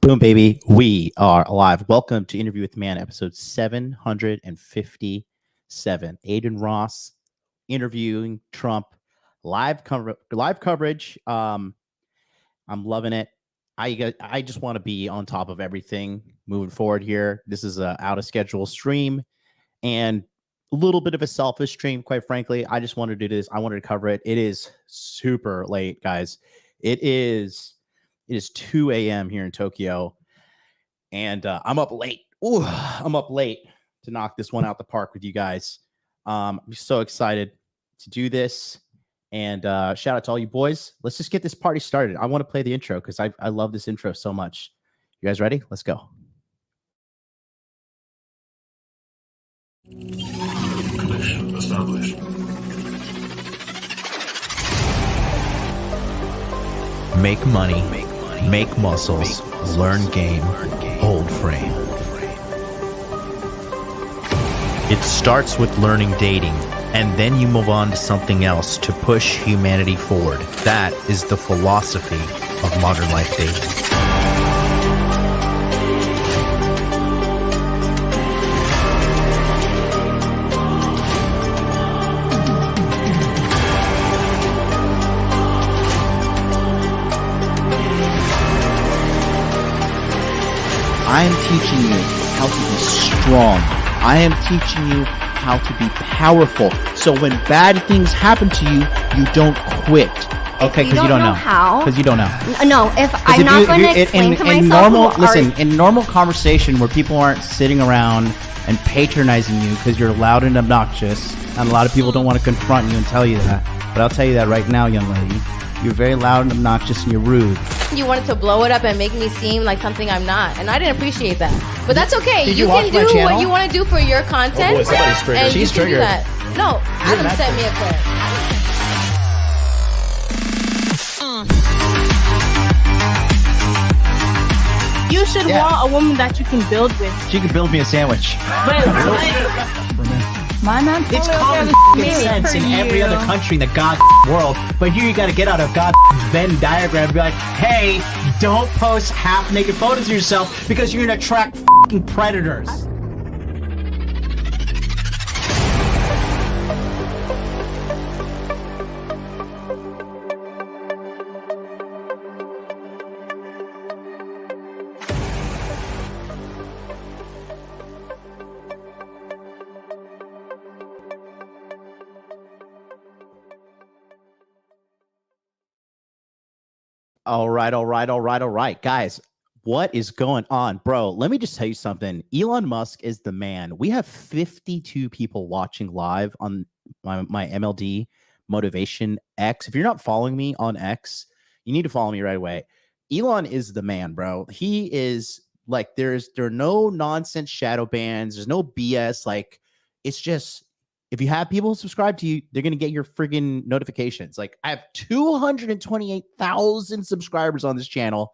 Boom, baby. We are alive. Welcome to Interview with Man, episode 757. Adin Ross interviewing Trump. Live coverage. I'm loving it. I just want to be on top of everything moving forward here. This is a out of schedule stream and a little bit of a selfish stream, quite frankly. I just wanted to do this. I wanted to cover it. It is super late, guys. It is 2 a.m. here in Tokyo, and I'm up late. Ooh, I'm up late to knock this one out the park with you guys. I'm so excited to do this, and shout out to all you boys. Let's just get this party started. I want to play the intro because I love this intro so much. You guys ready? Let's go. Connection established. Make money, make muscles, learn game, hold frame. It starts with learning dating, and then you move on to something else to push humanity forward. That is the philosophy of modern life dating. I am teaching you how to be strong. I am teaching you how to be powerful. So when bad things happen to you, you don't quit. Okay, because you don't know how. Because you don't know. No, if I'm not going to explain to myself. In normal conversation where people aren't sitting around and patronizing you because you're loud and obnoxious, and a lot of people don't want to confront you and tell you that. But I'll tell you that right now, young lady. You're very loud and obnoxious, and you're rude. You wanted to blow it up and make me seem like something I'm not, and I didn't appreciate that. But that's okay. Did You you can watch my do channel? what you want to do for your content. Oh boy, somebody's triggered. And She's you can do triggered. that. No, Adam mad sent me a clip. You should want a woman that you can build with. She could build me a sandwich. But my man, It's common sense in every other country in the god world, but here you got to get out of god Venn diagram and be like, hey, don't post half-naked photos of yourself because you're going to attract predators. All right. Guys, what is going on? Bro, let me just tell you something. Elon Musk is the man. We have 52 people watching live on my MLD Motivation X. If you're not following me on X, you need to follow me right away. Elon is the man, bro. He is like, there are no nonsense shadow bans. There's no BS. Like, it's just, if you have people subscribe to you, they're going to get your friggin' notifications. Like, I have 228,000 subscribers on this channel,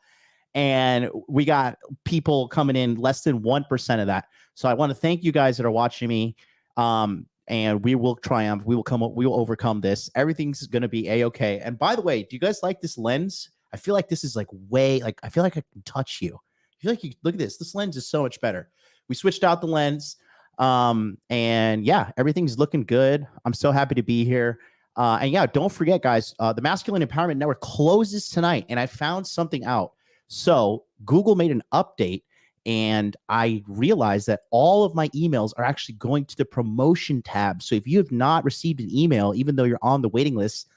and we got people coming in less than 1% of that. So I want to thank you guys that are watching me. And we will triumph. We will overcome this. Everything's going to be a-okay. And by the way, do you guys like this lens? I feel like this is like I feel like I can touch you. I feel like look at this. This lens is so much better. We switched out the lens. And yeah, everything's looking good. I'm so happy to be here. And yeah, don't forget, guys, the Masculine Empowerment Network closes tonight, and I found something out. So Google made an update, and I realized that all of my emails are actually going to the promotion tab. So if you have not received an email, even though you're on the waiting list,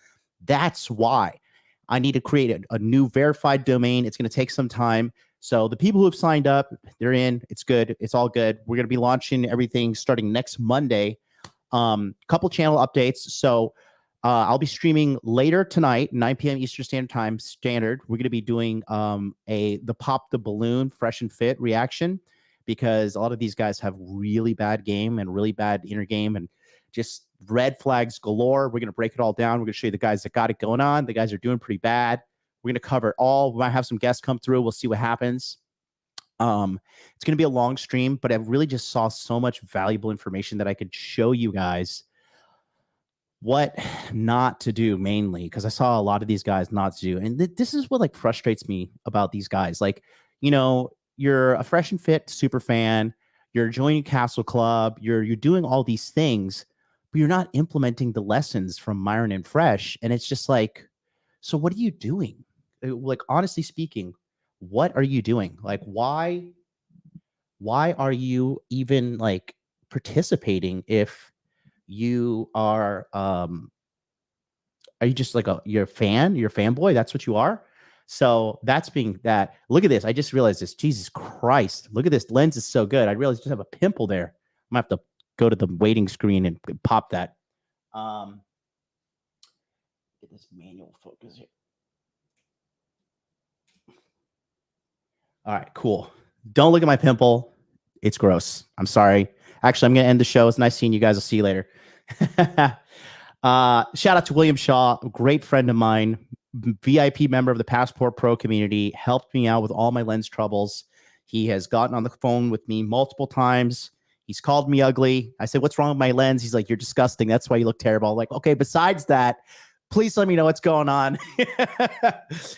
that's why I need to create a new verified domain. It's going to take some time. So the people who have signed up, they're in. It's good. It's all good. We're going to be launching everything starting next Monday. Couple channel updates. So I'll be streaming later tonight, 9 p.m. Eastern Standard Time standard. We're going to be doing the Pop the Balloon Fresh and Fit reaction, because a lot of these guys have really bad game and really bad inner game and just red flags galore. We're going to break it all down. We're going to show you the guys that got it going on. The guys are doing pretty bad. We're going to cover it all. We might have some guests come through. We'll see what happens. It's going to be a long stream, but I really just saw so much valuable information that I could show you guys what not to do, mainly because I saw a lot of these guys not to do. And this is what like frustrates me about these guys. Like, you know, you're a fresh and fit super fan, you're joining Castle Club, you're doing all these things, but you're not implementing the lessons from Myron and Fresh. And it's just like, so what are you doing? Like, honestly speaking, what are you doing? Like, why are you even like participating if you are you just like you're a fan, you're a fanboy, that's what you are. So that's being that. Look at this. I just realized this. Jesus Christ. Look at this. Lens is so good. I realized I just have a pimple there. I'm gonna have to go to the waiting screen and pop that. Get this manual focus here. All right, cool. Don't look at my pimple. It's gross. I'm sorry. Actually, I'm going to end the show. It's nice seeing you guys. I'll see you later. Shout out to William Shaw, a great friend of mine, VIP member of the Passport Pro community, helped me out with all my lens troubles. He has gotten on the phone with me multiple times. He's called me ugly. I said, what's wrong with my lens? He's like, you're disgusting. That's why you look terrible. I'm like, okay, besides that, please let me know what's going on.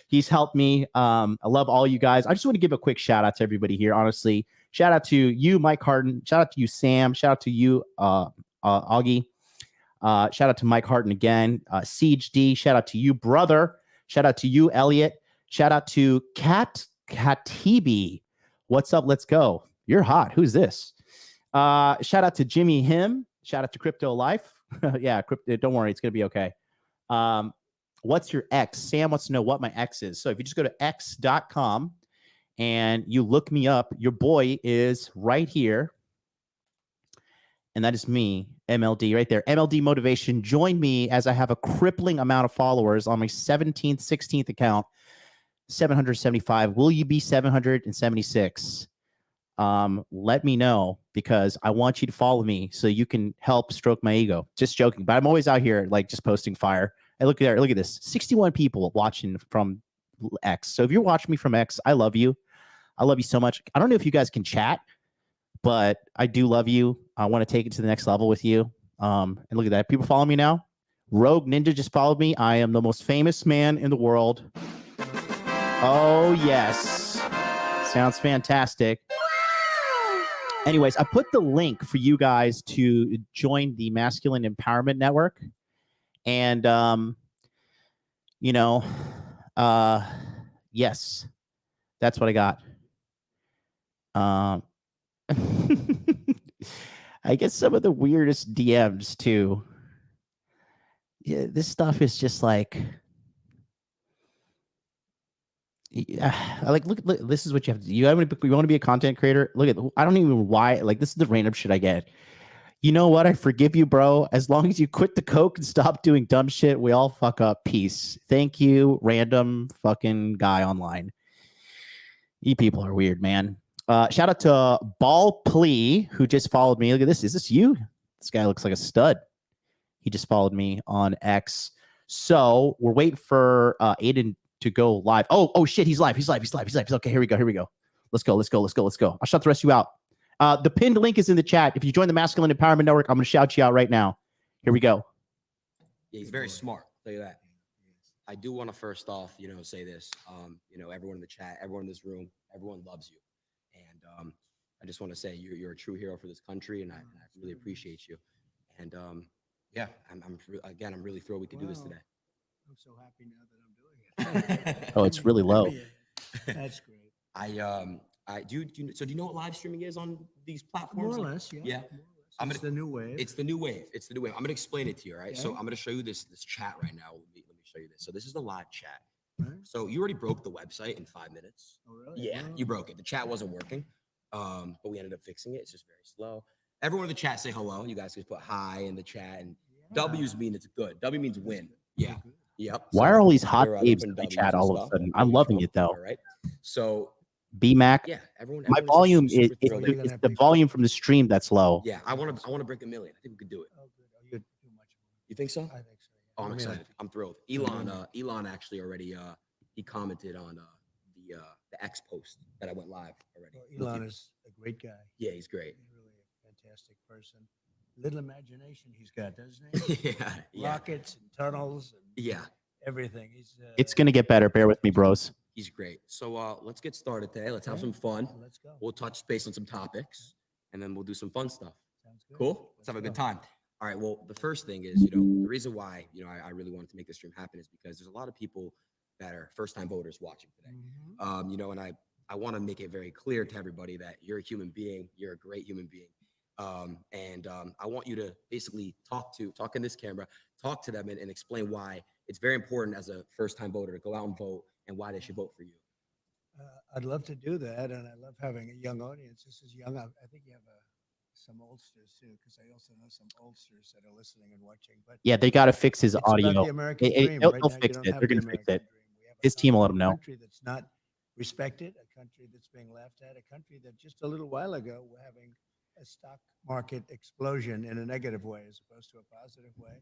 He's helped me. I love all you guys. I just want to give a quick shout out to everybody here. Honestly, shout out to you, Mike Harden. Shout out to you, Sam. Shout out to you, Augie. Shout out to Mike Harden again. Siege D. Shout out to you, brother. Shout out to you, Elliot. Shout out to Katibi. What's up? Let's go. You're hot. Who's this? Shout out to Jimmy Him. Shout out to Crypto Life. Yeah, don't worry. It's going to be okay. What's your X? Sam wants to know what my X is. So if you just go to x.com and you look me up, your boy is right here. And that is me, MLD, right there. MLD Motivation. Join me as I have a crippling amount of followers on my 17th, 16th account, 775. Will you be 776? Let me know, because I want you to follow me so you can help stroke my ego. Just joking, but I'm always out here like just posting fire. And look at this, 61 people watching from X. So if you're watching me from X, I love you. I love you so much. I don't know if you guys can chat, but I do love you. I want to take it to the next level with you. And look at that. People follow me now. Rogue Ninja just followed me. I am the most famous man in the world. Oh, yes. Sounds fantastic. Anyways, I put the link for you guys to join the Masculine Empowerment Network. And, yes, that's what I got. I get some of the weirdest DMs too. Yeah, this stuff is just like, look, this is what you have to do. You want to be a content creator? Look at, I don't even know why, like, this is the random shit I get. You know what? I forgive you, bro. As long as you quit the coke and stop doing dumb shit, we all fuck up. Peace. Thank you, random fucking guy online. You people are weird, man. Shout out to Ball Plea, who just followed me. Look at this. Is this you? This guy looks like a stud. He just followed me on X. So we're waiting for Adin to go live. Oh shit, he's live. He's live. Okay, here we go. Let's go. I'll shout the rest of you out. The pinned link is in the chat. If you join the Masculine Empowerment Network, I'm going to shout you out right now. Here we go. Yeah, he's very smart. I'll tell you that. I do want to first off, say this. Everyone in the chat, everyone in this room, everyone loves you, and I just want to say you're a true hero for this country, and I really appreciate you. And yeah, I'm really thrilled we could do this today. I'm so happy now that I'm doing it. Oh, it's really low. That's great. Do you know what live streaming is on these platforms? More or less, yeah. Yeah. It's the new wave. It's the new wave. I'm going to explain it to you, right? Okay. So I'm going to show you this chat right now. Let me show you this. So this is the live chat. Right. So you already broke the website in 5 minutes. Oh, really? Yeah, you broke it. The chat wasn't working, but we ended up fixing it. It's just very slow. Everyone in the chat say hello. You guys can put hi in the chat, and W's mean it's good. W means win. Yeah. Yep. Why are all these hot babes in the chat all of a sudden? I'm loving it though. All right. So BMAC. yeah, everyone. My volume is the volume from the stream that's low. Yeah, I want to break 1 million. I think we could do it. Oh, good. Oh, you're too much. You think so? I think so. Yeah. Oh, I'm excited. I'm thrilled. Elon actually already he commented on the X post that I went live already. Well, Elon is a great guy. Yeah, he's great. He's really a fantastic person. Little imagination he's got, doesn't he? Yeah. Rockets and tunnels and Yeah. everything. It's gonna get better. Bear with me, bros. He's great. So let's get started today. Let's have Okay. some fun. Let's go. We'll touch base on some topics, and then we'll do some fun stuff. Sounds good. Cool? Let's have a good time. All right. Well, the first thing is, the reason why, I really wanted to make this stream happen is because there's a lot of people that are first-time voters watching today. Mhm. And I want to make it very clear to everybody that you're a human being. You're a great human being. I want you to basically talk in this camera, talk to them and explain why it's very important as a first-time voter to go out and vote and why they should vote for you. I'd love to do that, and I love having a young audience. This is young. I think you have some oldsters too, because I also know some oldsters that are listening and watching. But Yeah, they got to fix his it's about audio. the American dream. They'll Right now, you fix don't it. have They're the going to fix American it. dream. We have His team will let him a know. country that's not respected, a country that's being laughed at, a country that just a little while ago were having a stock market explosion in a negative way as opposed to a positive way.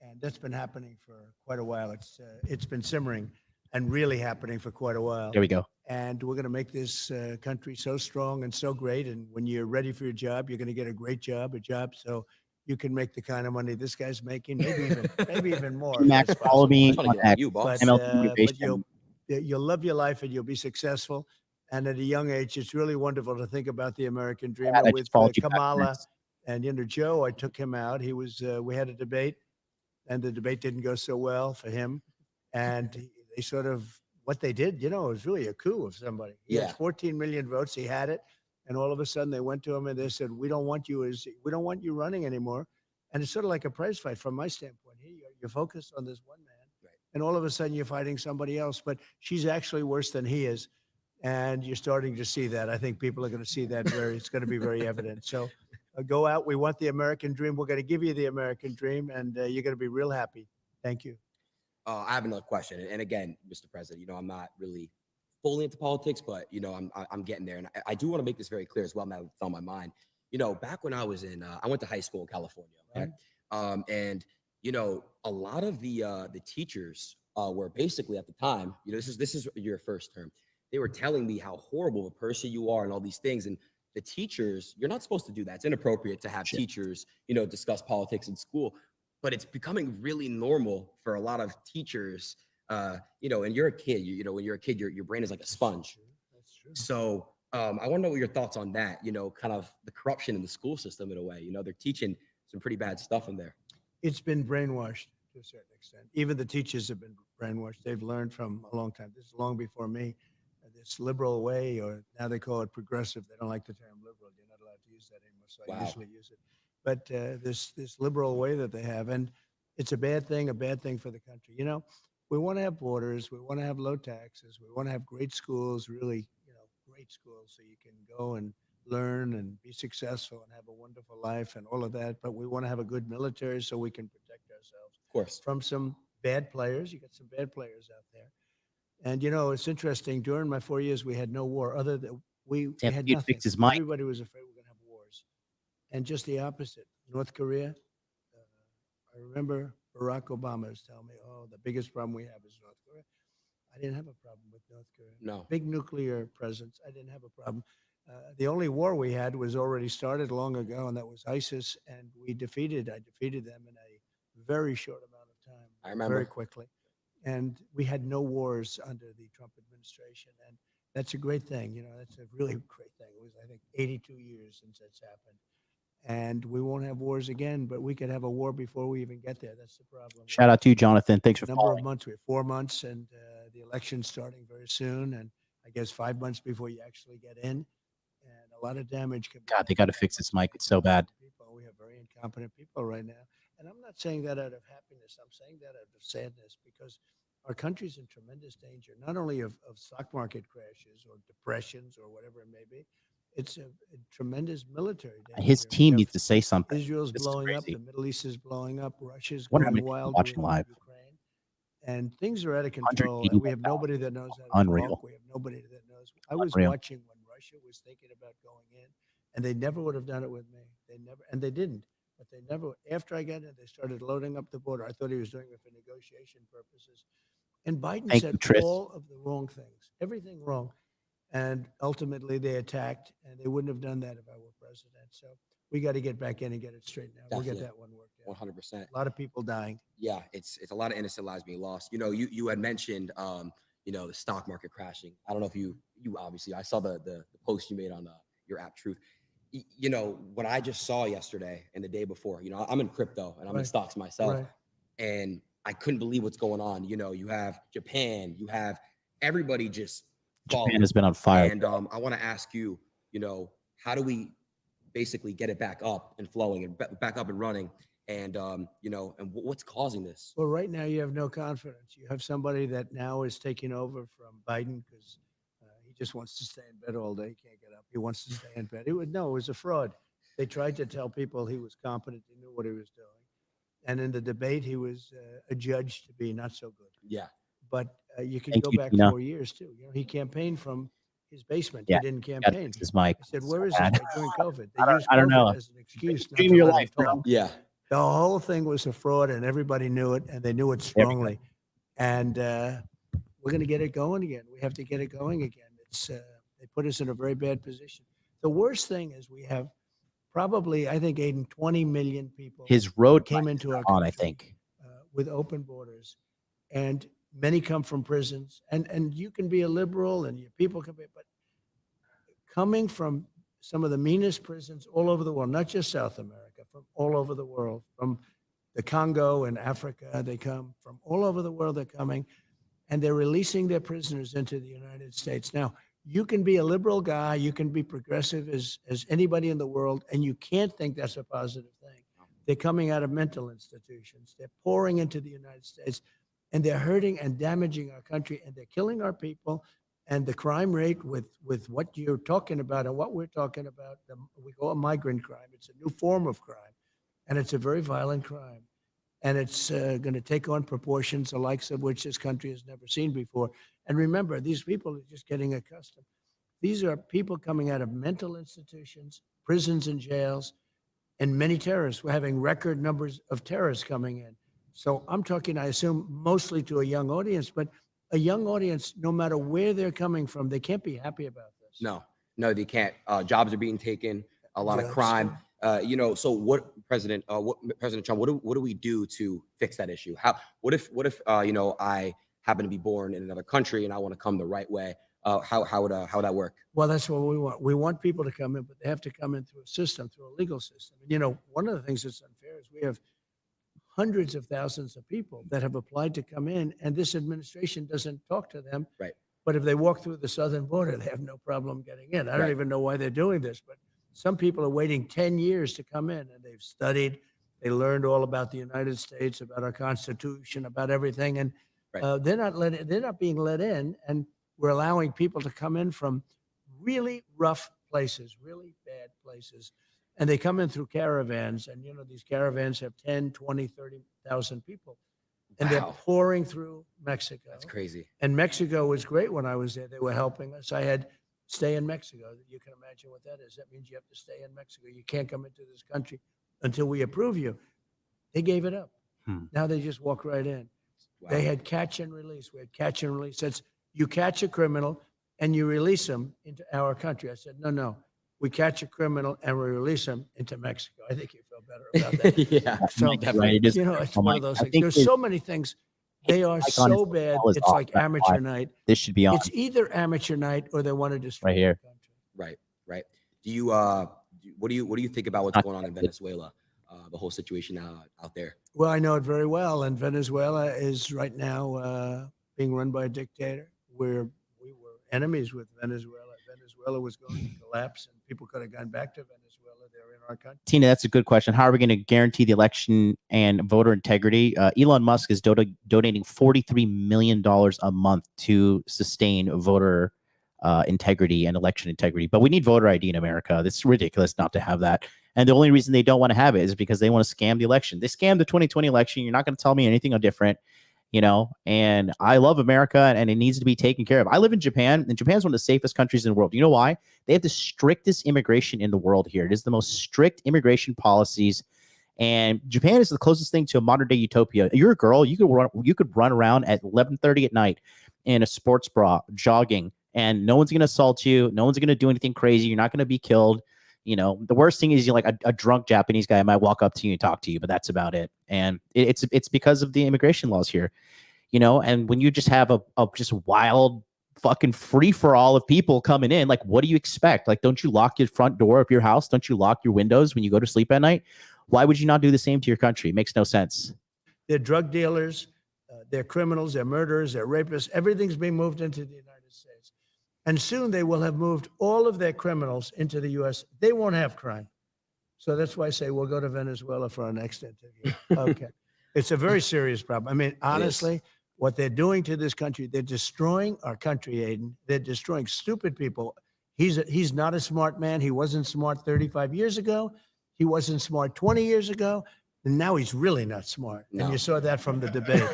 And that's been happening for quite a while. It's been simmering and really happening for quite a while. There we go. And we're going to make this country so strong and so great. And when you're ready for your job, you're going to get a great job, so you can make the kind of money this guy's making, maybe even more. if Max, that's follow possible. me That's on funny, yeah, X. you, boss. MLT But you'll love your life and you'll be successful. And at a young age, it's really wonderful to think about the American dream. Brad, I And just with followed you back, Kamala Max. and Joe, I took him out. He was we had a debate, and the debate didn't go so well for him. And they sort of what they did, it was really a coup of somebody. He Yeah. had 14 million votes. He had it, and all of a sudden they went to him and they said, "We don't want you running anymore." And it's sort of like a prize fight from my standpoint. Here you're focused on this one man, Right. and all of a sudden you're fighting somebody else. But she's actually worse than he is, and you're starting to see that. I think people are going to see that it's going to be very evident. So go out. We want the American dream. We're going to give you the American dream, and you're going to be real happy. Thank you. I have another question. And again, Mr. President, I'm not really fully into politics, but I'm getting there. And I do want to make this very clear as well. Now it's on my mind. Back when I was I went to high school in California, okay? And a lot of the teachers were basically at the time, this is your first term. They were telling me how horrible a person you are and all these things. And the teachers, you're not supposed to do that. It's inappropriate to have teachers, discuss politics in school. But it's becoming really normal for a lot of teachers, and you're a kid, when you're a kid, your brain is like a sponge. That's true. So I want to know what your thoughts on that, kind of the corruption in the school system in a way, they're teaching some pretty bad stuff in there. It's been brainwashed to a certain extent. Even the teachers have been brainwashed. They've learned from a long time. This is long before me. This liberal way, or now they call it progressive. They don't like the term liberal. You're not allowed to use that anymore, so I usually use it. But this liberal way that they have, and it's a bad thing for the country. We want to have borders. We want to have low taxes. We want to have great schools, really, great schools, so you can go and learn and be successful and have a wonderful life and all of that. But we want to have a good military so we can protect ourselves, Of course, from some bad players. You got some bad players out there. And it's interesting. During my 4 years, we had no war. Other than we had you'd nothing. fix his mic. Everybody was afraid we were going to have wars, and just the opposite. North Korea. I remember Barack Obama was telling me, "Oh, the biggest problem we have is North Korea." I didn't have a problem with North Korea. no. Big nuclear presence. I didn't have a problem. The only war we had was already started long ago, and that was ISIS, and I defeated them in a very short amount of time. I remember. Very quickly. And we had no wars under the Trump administration. And that's a great thing. That's a really great thing. It was, I think, 82 years since that's happened. And we won't have wars again, but we could have a war before we even get there. That's the problem. Shout out to you, Jonathan. Thanks for Number following. of months. We have 4 months, and the election's starting very soon. And I guess 5 months before you actually get in. And a lot of damage can be God, they done. got to fix this mic. It's so bad. We have very incompetent people right now. And I'm not saying that out of happiness. I'm saying that out of sadness, because our country's in tremendous danger, not only of stock market crashes or depressions or whatever it may be. It's a tremendous military danger. His team needs to say something. Israel's This is blowing up. crazy. The Middle East is blowing up. Russia's Wonder how going many people wild watching with live. Ukraine. And things are out of control. And we have nobody that knows how to Unreal. talk. We have nobody that knows. I was Unreal. watching when Russia was thinking about going in, and they never would have done it with me. They didn't. But they never, after I got in, they started loading up the border. I thought he was doing it for negotiation purposes. And Biden Thank said you, Tris. all of the wrong things, everything wrong. And ultimately they attacked, and they wouldn't have done that if I were president. So we got to get back in and get it straightened out. We'll get Definitely. that one worked out. 100%. A lot of people dying. Yeah, it's a lot of innocent lives being lost. You had mentioned, you know, the stock market crashing. I don't know if you obviously, I saw the post you made on your app Truth. You know, what I just saw yesterday and the day before, you know, I'm in crypto and I'm in stocks myself, and I couldn't believe what's going on. You know, you have Japan, you have everybody just falling. Japan has been on fire. And I want to ask you, you know, how do we basically get it back up and flowing and back up and running? And, you know, and what's causing this? Well, right now you have no confidence. You have somebody that now is taking over from Biden because he just wants to stay in bed all day. He can't get up. He wants to stay in bed. It was a fraud. They tried to tell people he was competent. He knew what he was doing. And in the debate, he was adjudged to be not so good. Yeah. But you can Thank go you, back Tina. 4 years too. You know, he campaigned from his basement. Yeah. He didn't campaign. His mic. I said, "Where is bad. this guy during COVID?" They used I don't know. COVID as an excuse not Dream to your let life, him bro. talk. Yeah. The whole thing was a fraud, and everybody knew it, and they knew it strongly. And we're going to get it going again. We have to get it going again. It's they put us in a very bad position. The worst thing is we have probably, I think, Aiden, 20 million people His road came mic into our on, country, I think. with open borders, and many come from prisons. And you can be a liberal, and your people can be, but coming from some of the meanest prisons all over the world, not just South America, from all over the world, from the Congo and Africa, they come from all over the world. They're coming, and they're releasing their prisoners into the United States. Now, you can be a liberal guy, you can be progressive as anybody in the world, and you can't think that's a positive thing. They're coming out of mental institutions. They're pouring into the United States, and they're hurting and damaging our country, and they're killing our people. And the crime rate with what you're talking about and what we're talking about, we call it migrant crime. It's a new form of crime, and it's a very violent crime. And it's going to take on proportions the likes of which this country has never seen before. And remember, these people are just getting accustomed. These are people coming out of mental institutions, prisons and jails, and many terrorists. We're having record numbers of terrorists coming in. So I'm talking, I assume, mostly to a young audience, but a young audience, no matter where they're coming from, they can't be happy about this. No, they can't. Jobs are being taken, a lot of crime. You know, so what President Trump, what do we do to fix that issue? What if you know, I happen to be born in another country and I want to come the right way? How would that work? Well, that's what we want. We want people to come in, but they have to come in through a system, through a legal system. And, you know, one of the things that's unfair is we have hundreds of thousands of people that have applied to come in, and this administration doesn't talk to them. Right. But if they walk through the southern border, they have no problem getting in. I don't even know why they're doing this, but some people are waiting 10 years to come in, and they've studied, they learned all about the United States, about our Constitution, about everything, and they're not being let in, and we're allowing people to come in from really rough places, really bad places. And they come in through caravans, and, you know, these caravans have 10, 20, 30,000 people. And they're pouring through Mexico. That's crazy. And Mexico was great when I was there. They were helping us. I had stay in Mexico. You can imagine what that is. That means you have to stay in Mexico. You can't come into this country until we approve you. They gave it up. Now they just walk right in. Wow. They had catch and release. We had catch and release. That's, you catch a criminal and you release them into our country. I said, no. We catch a criminal and we release them into Mexico. I think you feel better about that. Yeah. So, you know, it's one of those things. There's so many things. They are so bad. It's like amateur night. This should be on. It's either amateur night or they want to destroy right here. the country. Right. Do you what do you think about what's going on in Venezuela? The whole situation out there. Well, I know it very well. And Venezuela is right now being run by a dictator. We were enemies with Venezuela. Venezuela was going to collapse, and people could have gone back to Venezuela. They're in our country. Tina, that's a good question. How are we going to guarantee the election and voter integrity? Elon Musk is donating $43 million a month to sustain voter integrity and election integrity. But we need voter ID in America. It's ridiculous not to have that. And the only reason they don't want to have it is because they want to scam the election. They scammed the 2020 election. You're not going to tell me anything different. You know, and I love America, and it needs to be taken care of. I live in Japan, and Japan's one of the safest countries in the world. You know why? They have the strictest immigration in the world here. It is the most strict immigration policies, and Japan is the closest thing to a modern day utopia. You're a girl, you could run around at 11:30 at night in a sports bra, jogging, and no one's going to assault you. No one's going to do anything crazy. You're not going to be killed. You know, the worst thing is you like a drunk Japanese guy might walk up to you and talk to you, but that's about it. And it's because of the immigration laws here. you know, and when you just have a just wild fucking free for all of people coming in, like, what do you expect? Like, don't you lock your front door of your house? Don't you lock your windows when you go to sleep at night? Why would you not do the same to your country? It makes no sense. They're drug dealers, they're criminals, they're murderers, they're rapists. Everything's being moved into the United States. And soon they will have moved all of their criminals into the U.S. They won't have crime. So that's why I say we'll go to Venezuela for our next interview. Okay. It's a very serious problem. I mean, honestly, what they're doing to this country, they're destroying our country, Aiden. They're destroying stupid people. He's not a smart man. He wasn't smart 35 years ago. He wasn't smart 20 years ago. And now he's really not smart. No. And you saw that from the debate.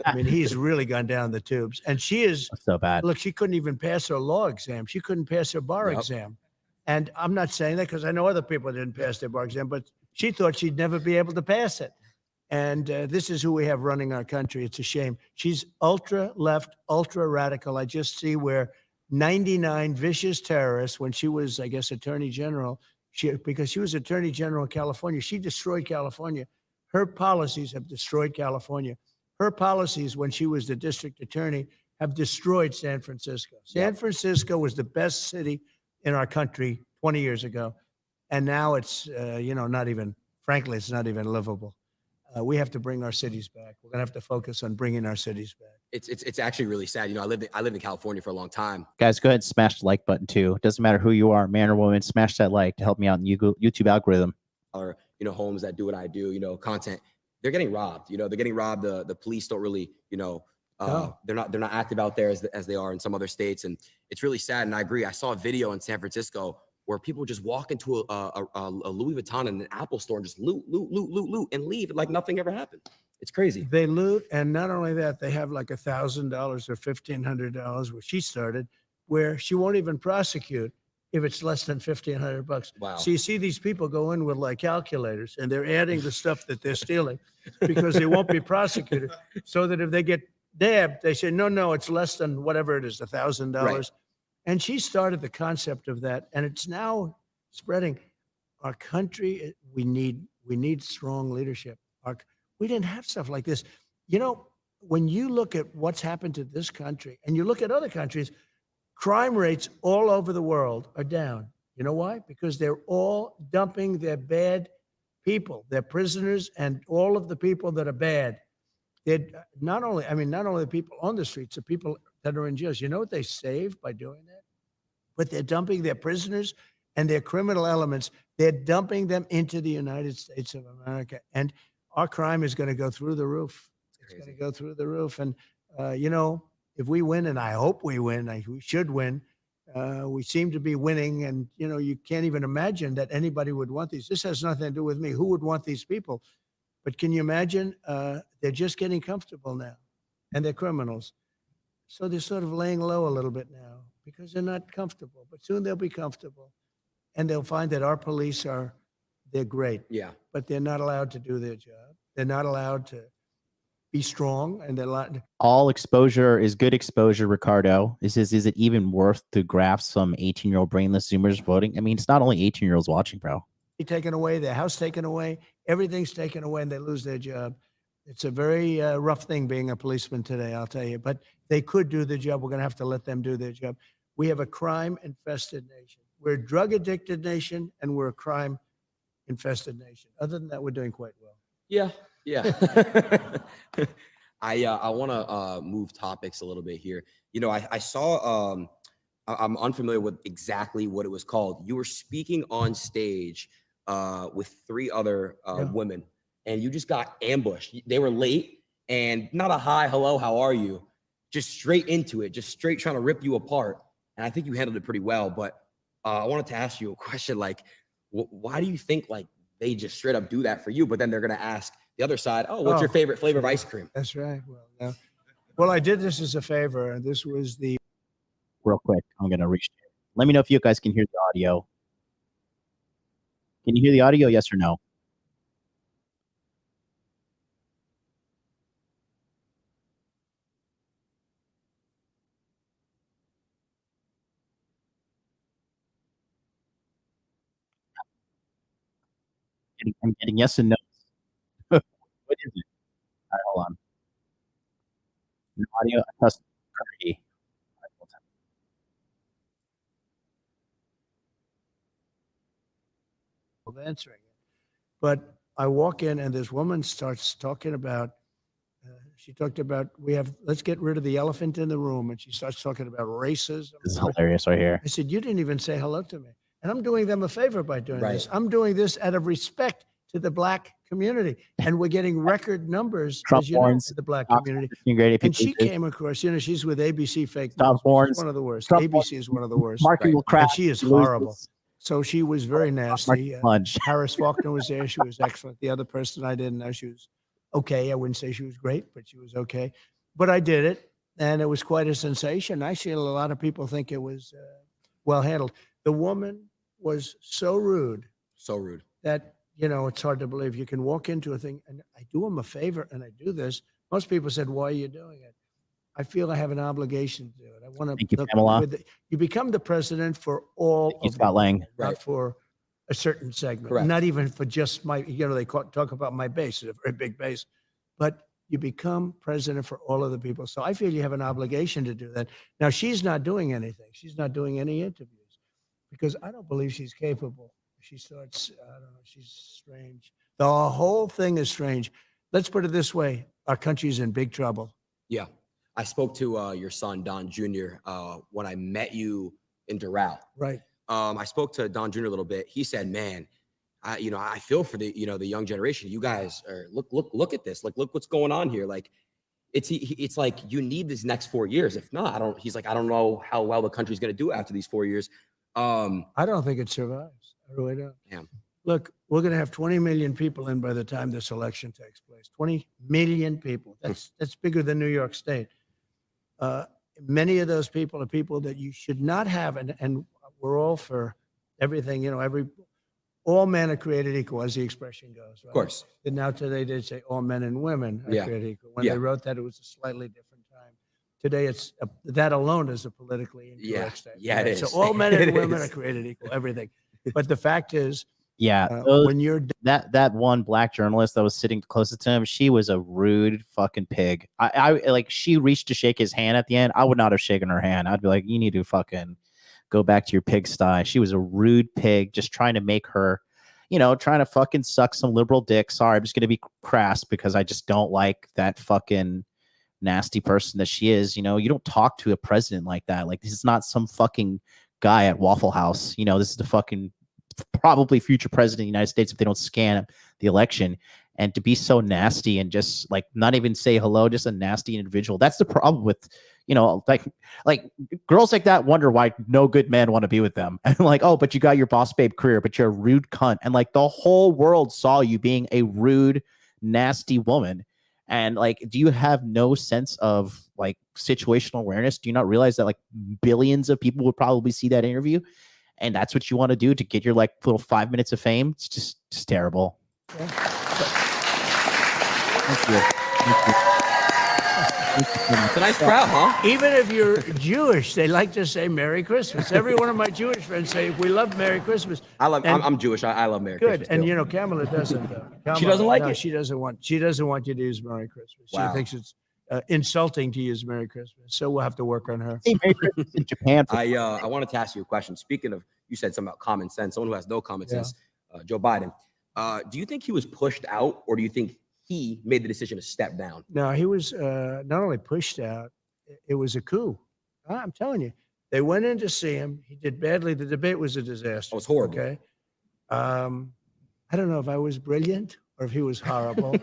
I mean, he's really gone down the tubes. And she is so bad. Look, she couldn't even pass her law exam. She couldn't pass her bar exam. And I'm not saying that because I know other people didn't pass their bar exam, but she thought she'd never be able to pass it. And this is who we have running our country. It's a shame. She's ultra left, ultra radical. I just see where 99 vicious terrorists, when she was, I guess, attorney general, because she was attorney general in California, she destroyed California. Her policies have destroyed California. Her policies, when she was the district attorney, have destroyed San Francisco. San Francisco was the best city in our country 20 years ago. And now it's, not even, frankly, it's not even livable. We have to bring our cities back. We're going to have to focus on bringing our cities back. It's actually really sad. You know, I lived in California for a long time. Guys, go ahead and smash the like button too. It doesn't matter who you are, man or woman, smash that like to help me out in the YouTube algorithm. Or, homes that do what I do, content, they're getting robbed. They're getting robbed. The police don't really, they're not active out there as they are in some other states. And it's really sad. And I agree. I saw a video in San Francisco where people just walk into a Louis Vuitton and an Apple store and just loot, and leave like nothing ever happened. It's crazy. They loot, and not only that, they have like $1,000 or $1,500, where she started, where she won't even prosecute if it's less than $1,500. Wow. So you see these people go in with like calculators, and they're adding the stuff that they're stealing because they won't be prosecuted. So that if they get dabbed, they say, no, it's less than whatever it is, $1,000. Right. And she started the concept of that, and it's now spreading. Our country, we need strong leadership. We didn't have stuff like this. When you look at what's happened to this country and you look at other countries, crime rates all over the world are down. You know why? Because they're all dumping their bad people, their prisoners, and all of the people that are bad. They're not only the people on the streets, the people that are in jails. You know what they save by doing that? But they're dumping their prisoners and their criminal elements. They're dumping them into the United States of America. And our crime is going to go through the roof. It's going to go through the roof. And, if we win, and I hope we win, we should win, we seem to be winning. And, you can't even imagine that anybody would want these. This has nothing to do with me. Who would want these people? But can you imagine? They're just getting comfortable now, and they're criminals. So they're sort of laying low a little bit now because they're not comfortable. But soon they'll be comfortable, and they'll find that our police they're great. Yeah. But they're not allowed to do their job. They're not allowed to be strong, and they're allowed. All exposure is good exposure, Ricardo. Is it even worth to graft some 18-year-old brainless Zoomers voting? I mean, it's not only 18-year-olds watching, bro. Taken away, their house taken away, everything's taken away, and they lose their job. It's a very rough thing being a policeman today, I'll tell you. But they could do the job. We're going to have to let them do their job. We have a crime-infested nation. We're a drug-addicted nation, and we're a crime-infested nation. Other than that, we're doing quite well. Yeah. I want to move topics a little bit here. I saw, I'm unfamiliar with exactly what it was called. You were speaking on stage with 3 other women, and you just got ambushed. They were late, and not a hi, hello, how are you? Just straight into it, just straight trying to rip you apart. And I think you handled it pretty well. But I wanted to ask you a question, like, why do you think like they just straight up do that for you? But then they're going to ask the other side, what's your favorite flavor of ice cream? That's right. Well, I did this as a favor, and this was the. Real quick, I'm going to reach. Let me know if you guys can hear the audio. Can you hear the audio? Yes or no? I'm getting yes and no. What is it? All right, hold on. Audio, custom Kirby. of answering it. But I walk in and this woman starts talking about, she talked about, let's get rid of the elephant in the room. And she starts talking about racism. This is hilarious right here. I said, you didn't even say hello to me. And I'm doing them a favor by doing Right. this. I'm doing this out of respect to the black community. And we're getting record numbers, Trump as you know, warns in the black Stop community. great And she people. came across, she's with ABC fake Stop news, which warns. is one of the worst. Trump ABC is one of the worst. Marketing will crash. And she is Loses. horrible. So she was very nasty. Plunge. Harris Faulkner was there. She was excellent. The other person I didn't know, she was okay. I wouldn't say she was great, but she was okay. But I did it, and it was quite a sensation. Actually, a lot of people think it was well handled. The woman was so rude. So rude. That, it's hard to believe. You can walk into a thing, and I do them a favor, and I do this. Most people said, why are you doing it? I feel I have an obligation to do it. I want to. Thank you, Pamela. You become the president for all Thank you, of Scott Lang. not Right. for a certain segment, Correct. not even for just my, they talk about my base, it's a very big base, but you become president for all of the people. So I feel you have an obligation to do that. Now, she's not doing anything. She's not doing any interviews because I don't believe she's capable. She starts, I don't know, she's strange. The whole thing is strange. Let's put it this way. Our country's in big trouble. Yeah. I spoke to your son, Don Jr., when I met you in Doral. Right. I spoke to Don Jr. a little bit. He said, man, I feel for the young generation. You guys are look at this. Like, look what's going on here. Like, it's like you need these next 4 years. If not, he's like, I don't know how well the country's going to do after these 4 years. I don't think it survives. I really don't. Damn. Look, we're going to have 20 million people in by the time this election takes place. 20 million people. That's bigger than New York State. Many of those people are people that you should not have, and we're all for everything. All men are created equal, as the expression goes. Right? Of course. And now today they say all men and women are created equal. When they wrote that, it was a slightly different time. Today, that alone is a politically incorrect statement. Yeah, it is. So all men and women are created equal. Everything. But the fact is, when you're that one black journalist that was sitting closest to him, she was a rude fucking pig. I like, she reached to shake his hand at the end. I would not have shaken her hand. I'd be like, you need to fucking go back to your pigsty. She was a rude pig, just trying to make her, trying to fucking suck some liberal dick. Sorry, I'm just gonna be crass because I just don't like that fucking nasty person that she is. You don't talk to a president like that. Like, this is not some fucking guy at Waffle House. This is the fucking probably future president of the United States if they don't scan the election. And to be so nasty and just like not even say hello, just a nasty individual. That's the problem with, like girls like that wonder why no good men want to be with them. And like, oh, but you got your boss babe career, but you're a rude cunt. And like the whole world saw you being a rude, nasty woman. And like, do you have no sense of like situational awareness? Do you not realize that like billions of people would probably see that interview? And that's what you want to do to get your like little 5 minutes of fame? It's just terrible. Yeah. Thank you. Thank you. It's a nice crowd, huh? Even if you're Jewish, they like to say Merry Christmas. Every one of my Jewish friends say, we love Merry Christmas. I'm Jewish. I love Merry Christmas. Good. And Kamala doesn't. She doesn't like it? She doesn't want you to use Merry Christmas. Wow. She thinks it's insulting to use Merry Christmas. So we'll have to work on her. Hey, Merry Christmas in Japan. I wanted to ask you a question. Speaking of, you said something about common sense, someone who has no common sense, Joe Biden. Do you think he was pushed out, or do you think he made the decision to step down? No, he was not only pushed out, it was a coup. I'm telling you. They went in to see him. He did badly. The debate was a disaster. It was horrible. Okay. I don't know if I was brilliant or if he was horrible.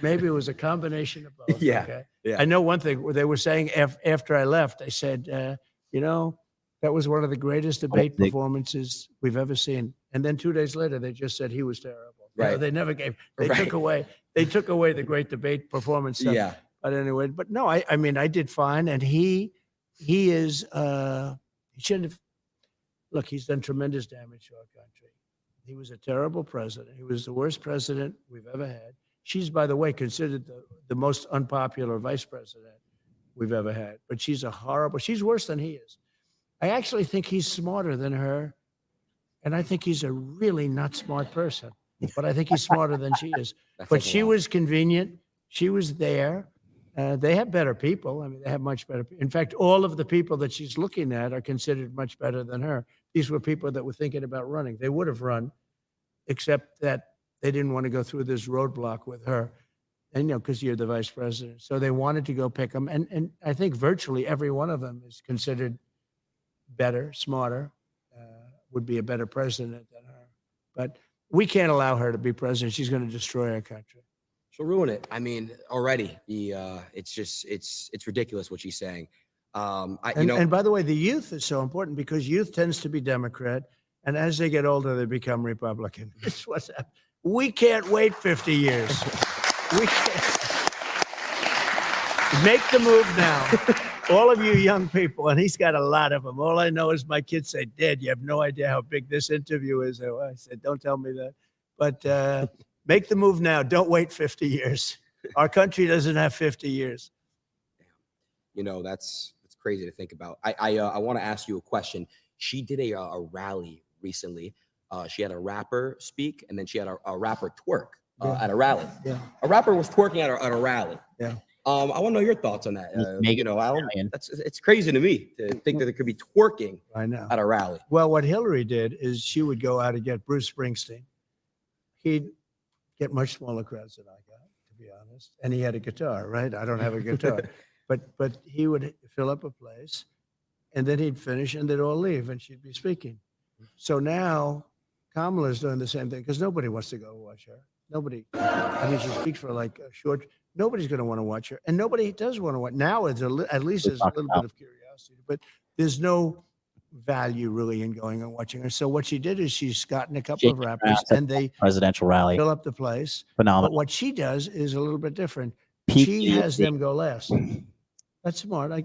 Maybe it was a combination of both. Yeah. Okay? Yeah. I know one thing. They were saying after I left, they said, that was one of the greatest debate performances we've ever seen. And then 2 days later, they just said he was terrible. Right. They never gave. They Right. took away the great debate performance stuff. Yeah. But anyway, but no, I mean, I did fine. And he is, he shouldn't have, look, he's done tremendous damage to our country. He was a terrible president. He was the worst president we've ever had. She's, by the way, considered the most unpopular vice president we've ever had. But she's she's worse than he is. I actually think he's smarter than her. And I think he's a really not smart person. But I think he's smarter than she is. But she was convenient. She was there. They have better people. I mean, they have much better. In fact, all of the people that she's looking at are considered much better than her. These were people that were thinking about running. They would have run, except that they didn't want to go through this roadblock with her. And, because you're the vice president. So they wanted to go pick them. And I think virtually every one of them is considered better, smarter, would be a better president than her. But we can't allow her to be president. She's going to destroy our country. She'll ruin it. I mean, already it's just it's ridiculous what she's saying. And by the way, the youth is so important because youth tends to be Democrat, and as they get older, they become Republican. It's what's happening. We can't wait 50 years. We can't. Make the move now. All of you young people, and he's got a lot of them. All I know is my kids say, Dad, you have no idea how big this interview is. I said, don't tell me that. But make the move now. Don't wait 50 years. Our country doesn't have 50 years. That's crazy to think about. I want to ask you a question. She did a rally recently. She had a rapper speak, and then she had a rapper twerk at a rally. Yeah. A rapper was twerking at a rally. Yeah. I want to know your thoughts on that. It's crazy to me to think that there could be twerking I know. at a rally. Well, what Hillary did is she would go out and get Bruce Springsteen. He'd get much smaller crowds than I got, to be honest. And he had a guitar, right? I don't have a guitar. But he would fill up a place, and then he'd finish, and they'd all leave, and she'd be speaking. So now Kamala's doing the same thing because nobody wants to go watch her. Nobody. I mean, she speaks for like a short. Nobody's going to want to watch her, and nobody does want to watch. Now it's at least there's a little bit of curiosity, but there's no value really in going and watching her. So what she did is she's gotten a couple of rappers, and they presidential rally fill up the place. Phenomenal. But what she does is a little bit different. Peak She has GOP. them go last. That's smart. I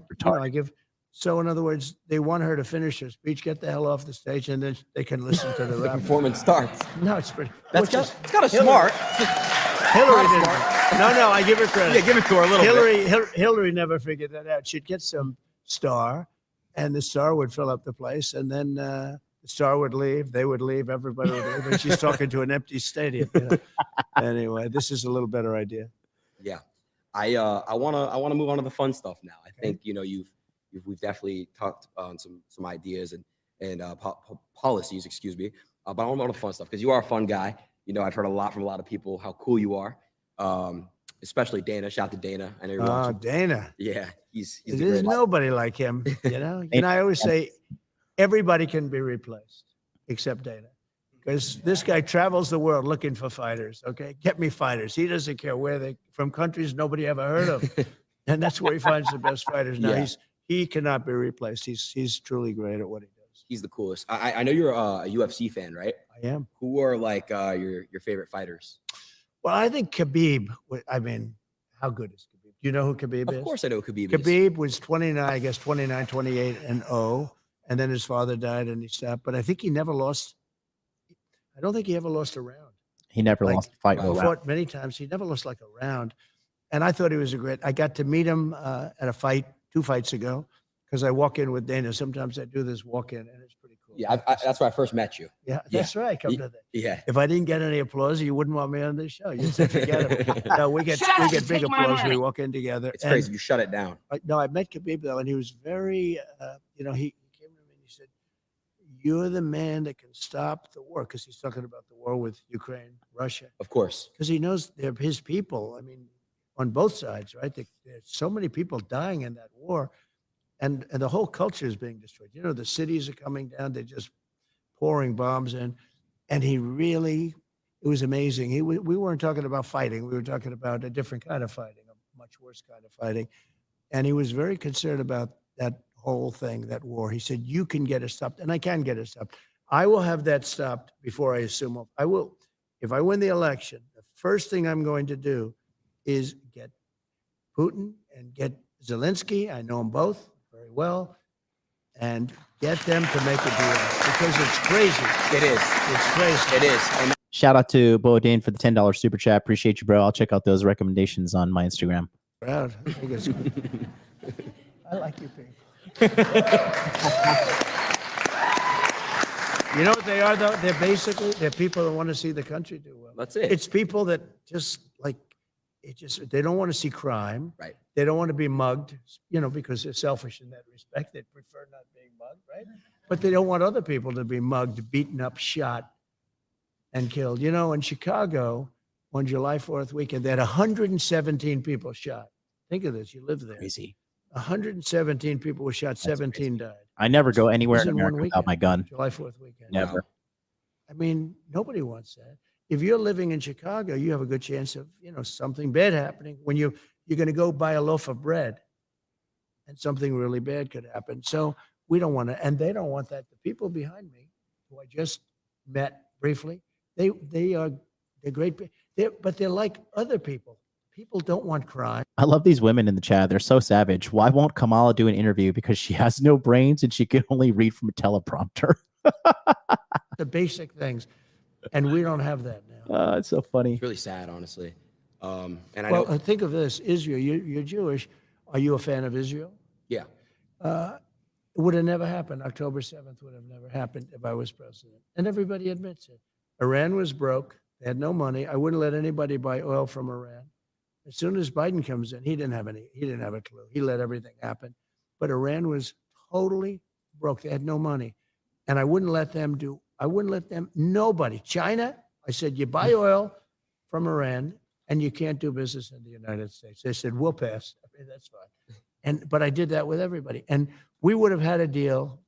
give. So in other words, they want her to finish her speech, get the hell off the stage, and then they can listen to the The rap. performance starts. No, it's pretty. It's kind of smart. Hillary didn't. No, I give her credit. Yeah, give it to her a little bit. Hillary never figured that out. She'd get some star, and the star would fill up the place, and then the star would leave. They would leave. Everybody would leave, and she's talking to an empty stadium. Anyway, this is a little better idea. Yeah, I wanna move on to the fun stuff now. I think we've definitely talked on some ideas and policies, excuse me. But I want to go to the fun stuff because you are a fun guy. I've heard a lot from a lot of people how cool you are, especially Dana. Shout out to Dana. I know you're watching. Dana. Yeah, he's the There's greatest. nobody like him. And I always say everybody can be replaced except Dana. Because this guy travels the world looking for fighters, okay? Get me fighters. He doesn't care where they from countries nobody ever heard of. And that's where he finds the best fighters. Now Yeah. he cannot be replaced. He's truly great at what he does. He's the coolest. I know you're a UFC fan, right? I am. Who are like your favorite fighters? Well, I think Khabib, I mean, how good is Khabib? Do you know who Khabib is? Of course I know who Khabib is. Khabib was 29, 28-0. And then his father died and he stopped. But I think he never lost. I don't think he ever lost a round. He never lost a fight. He fought many times. He never lost like a round. And I thought he was I got to meet him at a fight 2 fights ago because I walk in with Dana. Sometimes I do this walk in and it's pretty cool. Yeah, that's where I first met you. Yeah, that's right. Come to that. Yeah. If I didn't get any applause, you wouldn't want me on this show. You'd say, forget it. No, we get big applause. We walk in together. It's crazy. You shut it down. No, I met Khabib though, and he was very, he came to me and he said, "You're the man that can stop the war," because he's talking about the war with Ukraine, Russia. Of course. Because he knows they're his people. I mean, on both sides, right? There's so many people dying in that war, and the whole culture is being destroyed. The cities are coming down. They're just pouring bombs in, and it was amazing. We weren't talking about fighting. We were talking about a different kind of fighting, a much worse kind of fighting. And he was very concerned about that whole thing, that war. He said, "You can get it stopped," and I can get it stopped. I will have that stopped before I assume. I will, if I win the election, the first thing I'm going to do is get Putin and get Zelensky. I know them both very well, and get them to make a deal because it's crazy. It is. It's crazy. It is. And Shout out to Bodine for the $10 super chat. Appreciate you, bro. I'll check out those recommendations on my Instagram. Proud. I think it's good. I like you people. You know what they are, though? They're people that want to see the country do well. That's it. It's people that just like, it just, they don't want to see crime. Right. They don't want to be mugged, because they're selfish in that respect. They prefer not being mugged, right? But they don't want other people to be mugged, beaten up, shot, and killed. In Chicago, on July 4th weekend, they had 117 people shot. Think of this. You live there. Crazy. 117 people were shot. 17 died. I never go anywhere It was in in one America without my gun. July 4th weekend. Never. I mean, nobody wants that. If you're living in Chicago, you have a good chance of, something bad happening when you're going to go buy a loaf of bread and something really bad could happen. So we don't want to, and they don't want that. The people behind me, who I just met briefly, they're great, but they're like other people. People don't want crime. I love these women in the chat. They're so savage. Why won't Kamala do an interview? Because she has no brains and she can only read from a teleprompter. The basic things. And we don't have that now. It's so funny. It's really sad, honestly. And I Well, know, think of this, Israel, you're Jewish. Are you a fan of Israel? yeah, It would have never happened. October 7th would have never happened if I was president. And everybody admits it. Iran was broke. They had no money. I wouldn't let anybody buy oil from Iran. As soon as Biden comes in, he didn't have a clue. He let everything happen. But Iran was totally broke. They had no money. And I wouldn't let them, nobody. China, I said, you buy oil from Iran and you can't do business in the United States. They said, we'll pass. I mean, that's fine. But I did that with everybody. And we would have had a deal,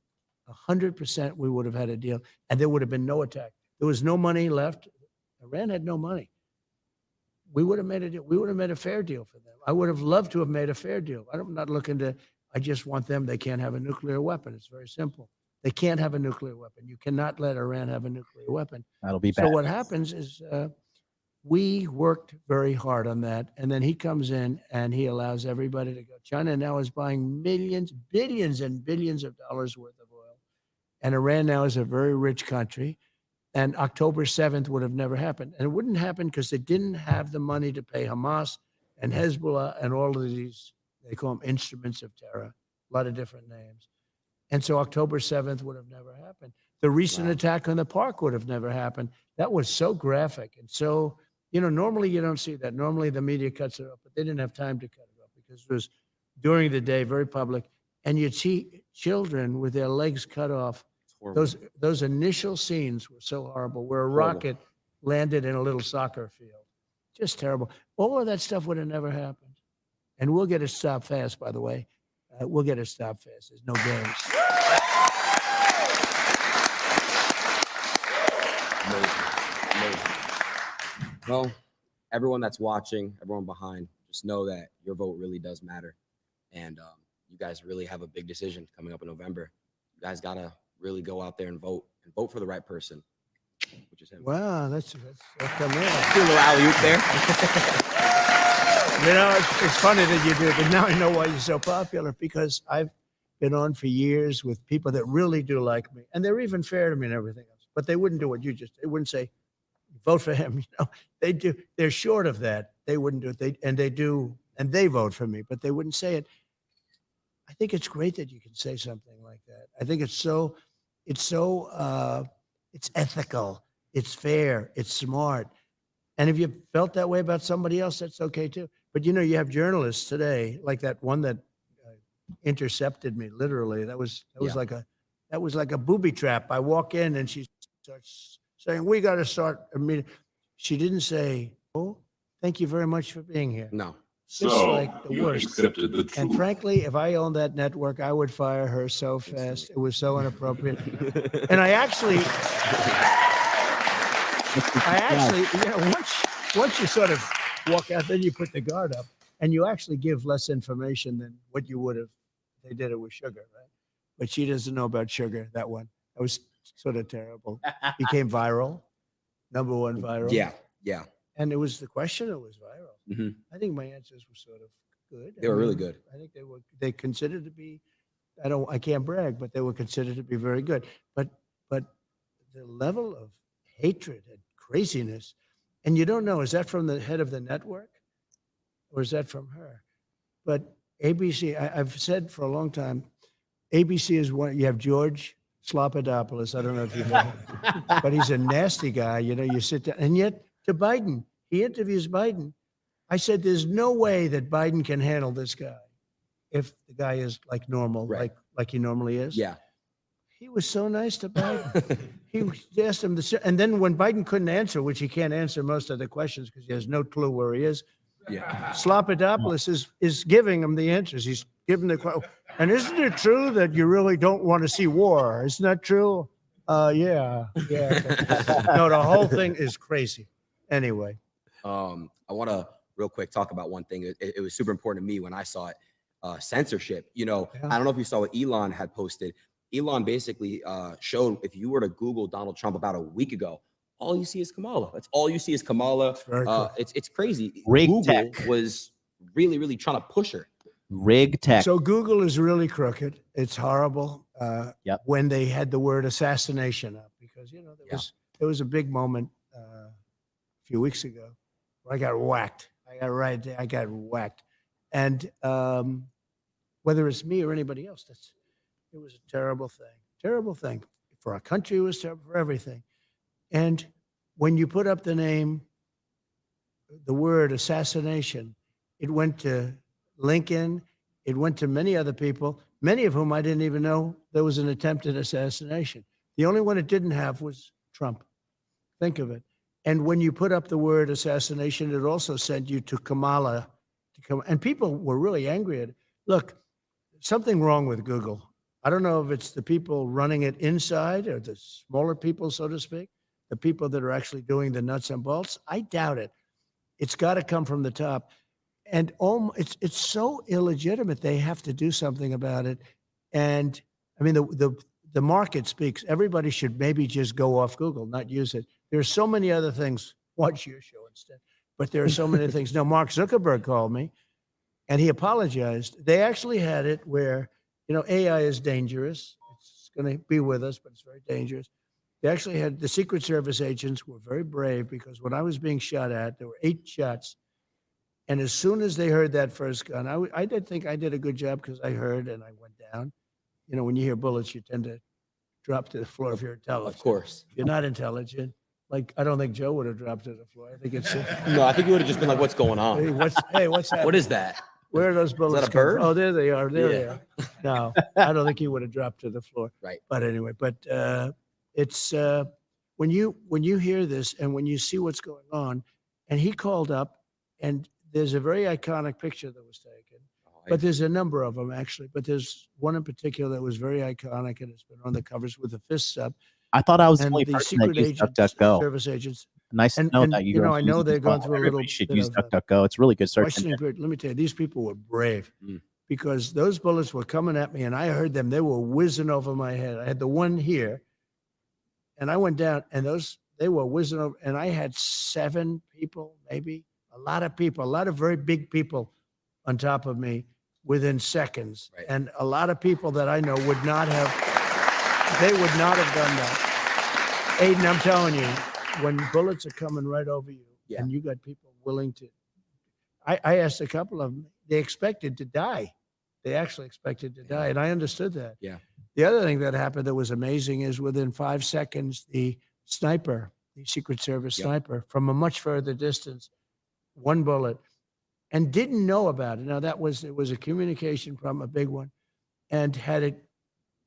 100% we would have had a deal, and there would have been no attack. There was no money left. Iran had no money. We would have made a deal. We would have made a fair deal for them. I would have loved to have made a fair deal. I'm not looking to, I just want them, they can't have a nuclear weapon. It's very simple. They can't have a nuclear weapon. You cannot let Iran have a nuclear weapon. That'll be So bad. what happens is we worked very hard on that. And then he comes in and he allows everybody to go. China now is buying millions, billions and billions of dollars worth of oil. And Iran now is a very rich country. And October 7th would have never happened. And it wouldn't happen because they didn't have the money to pay Hamas and Hezbollah and all of these, they call them instruments of terror, a lot of different names. And so October 7th would have never happened. The recent attack on the park would have never happened. That was so graphic. And so, normally you don't see that. Normally the media cuts it up, but they didn't have time to cut it up because it was during the day, very public. And you'd see children with their legs cut off. Those initial scenes were so horrible, where a rocket landed in a little soccer field. Just terrible. All of that stuff would have never happened. And we'll get it stopped fast, by the way. We'll get it stopped fast. There's no games. amazing. Well, everyone that's watching, everyone behind, just know that your vote really does matter. And you guys really have a big decision coming up in November. You guys got to really go out there and vote for the right person, which is him. Wow, that's Do a little alley-oop there. it's funny that you do it, but now I know why you're so popular, because I've been on for years with people that really do like me, and they're even fair to me and everything else, but they wouldn't do what you just, they wouldn't say, vote for him. They do, they're short of that. They wouldn't do it. They vote for me, but they wouldn't say it. I think it's great that you can say something like that. I think it's ethical, it's fair, it's smart. And if you felt that way about somebody else, that's okay too. But you have journalists today, like that one that intercepted me literally. That was like a booby trap. I walk in and she starts saying, "We got to start a meeting." She didn't say, "Oh, thank you very much for being here." No. Just like the you worst. accepted the truth. And frankly, if I owned that network, I would fire her so fast. It was so inappropriate. And I actually, once you sort of walk out, then you put the guard up and you actually give less information than what you would have. They did it with sugar, right? But she doesn't know about sugar, that one. That was sort of terrible. Became viral, #1 viral. Yeah. And it was the question that was viral. Mm-hmm. I think my answers were sort of good. They were really good. I think they considered to be, I can't brag, but they were considered to be very good. But the level of hatred and craziness, and you don't know, is that from the head of the network or is that from her? But ABC, I've said for a long time, ABC is one, you have George Slopadopoulos. I don't know if you know him, but he's a nasty guy. You sit down, and yet to Biden, he interviews Biden, I said, there's no way that Biden can handle this guy if the guy is like normal, Right. like he normally is. Yeah. He was so nice to Biden. He asked him and then when Biden couldn't answer, which he can't answer most of the questions because he has no clue where he is, Yeah. Slopadopoulos is giving him the answers. He's giving the question. And isn't it true that you really don't want to see war? Isn't that true? Yeah. No, the whole thing is crazy. Anyway. I want to real quick talk about one thing. It was super important to me when I saw it. Censorship. You know, Yeah. I don't know if you saw what Elon had posted. Elon basically showed if you were to Google Donald Trump about a week ago, all you see is Kamala. That's all you see is Kamala. Very cool. It's crazy. Rig Google tech. was really trying to push her. Rig tech. So Google is really crooked. It's horrible. Yep. When they had the word assassination up, because you know there was a big moment a few weeks ago where I got whacked. I got whacked, and whether it's me or anybody else, it was a terrible thing. Terrible thing for our country. It was terrible for everything. And when you put up the word assassination, it went to Lincoln. It went to many other people, many of whom I didn't even know there was an attempted assassination. The only one it didn't have was Trump. Think of it. And when you put up the word assassination, it also sent you to Kamala. And people were really angry at it. Look, something wrong with Google. I don't know if it's the people running it inside or the smaller people, so to speak, the people that are actually doing the nuts and bolts. I doubt it. It's got to come from the top. And it's so illegitimate. They have to do something about it. And I mean, the market speaks. Everybody should maybe just go off Google, not use it. There are so many other things. Watch your show instead. But there are so many things. No, Mark Zuckerberg called me and he apologized. They actually had it where, you know, AI is dangerous. It's going to be with us, but it's very dangerous. They actually had the Secret Service agents were very brave because when I was being shot at, there were 8 shots. And as soon as they heard that first gun, I did think I did a good job because I heard and I went down. You know, when you hear bullets, you tend to drop to the floor if you're intelligent. Of course. If you're not intelligent, like I don't think Joe would have dropped to the floor. I think it's No, I think you would have just been like, "What's going on? hey, what's that? What is that? Where are those bullets? a bird? Oh, there they are. There Yeah. they are. No, I don't think he would have dropped to the floor. Right. But anyway, it's when you hear this and when you see what's going on, and he called up, and there's a very iconic picture that was taken, but there's a number of them actually. But there's one in particular that was very iconic, and it's been on the covers with the fists up. I thought I was the And only the person that secret used agents, DuckDuckGo. service agents. Nice to and- know and, that you know, I know using they're it. going through a Everybody little should bit use of, DuckDuckGo. It's a really good search questioning engine. period. Let me tell you, these people were brave Mm. because those bullets were coming at me and I heard them. They were whizzing over my head. I had the one here and I went down and they were whizzing over. And I had 7 people, maybe a lot of people, a lot of very big people on top of me within seconds. Right. And a lot of people that I know would not have done that. Aiden, I'm telling you, when bullets are coming right over you Yeah. and you got people willing to, I asked a couple of them, they expected to die. They actually expected to die. And I understood that. Yeah. The other thing that happened that was amazing is within 5 seconds, the sniper, the Secret Service Yep. sniper from a much further distance, 1 bullet, and didn't know about it. Now it was a communication problem, a big one. And had it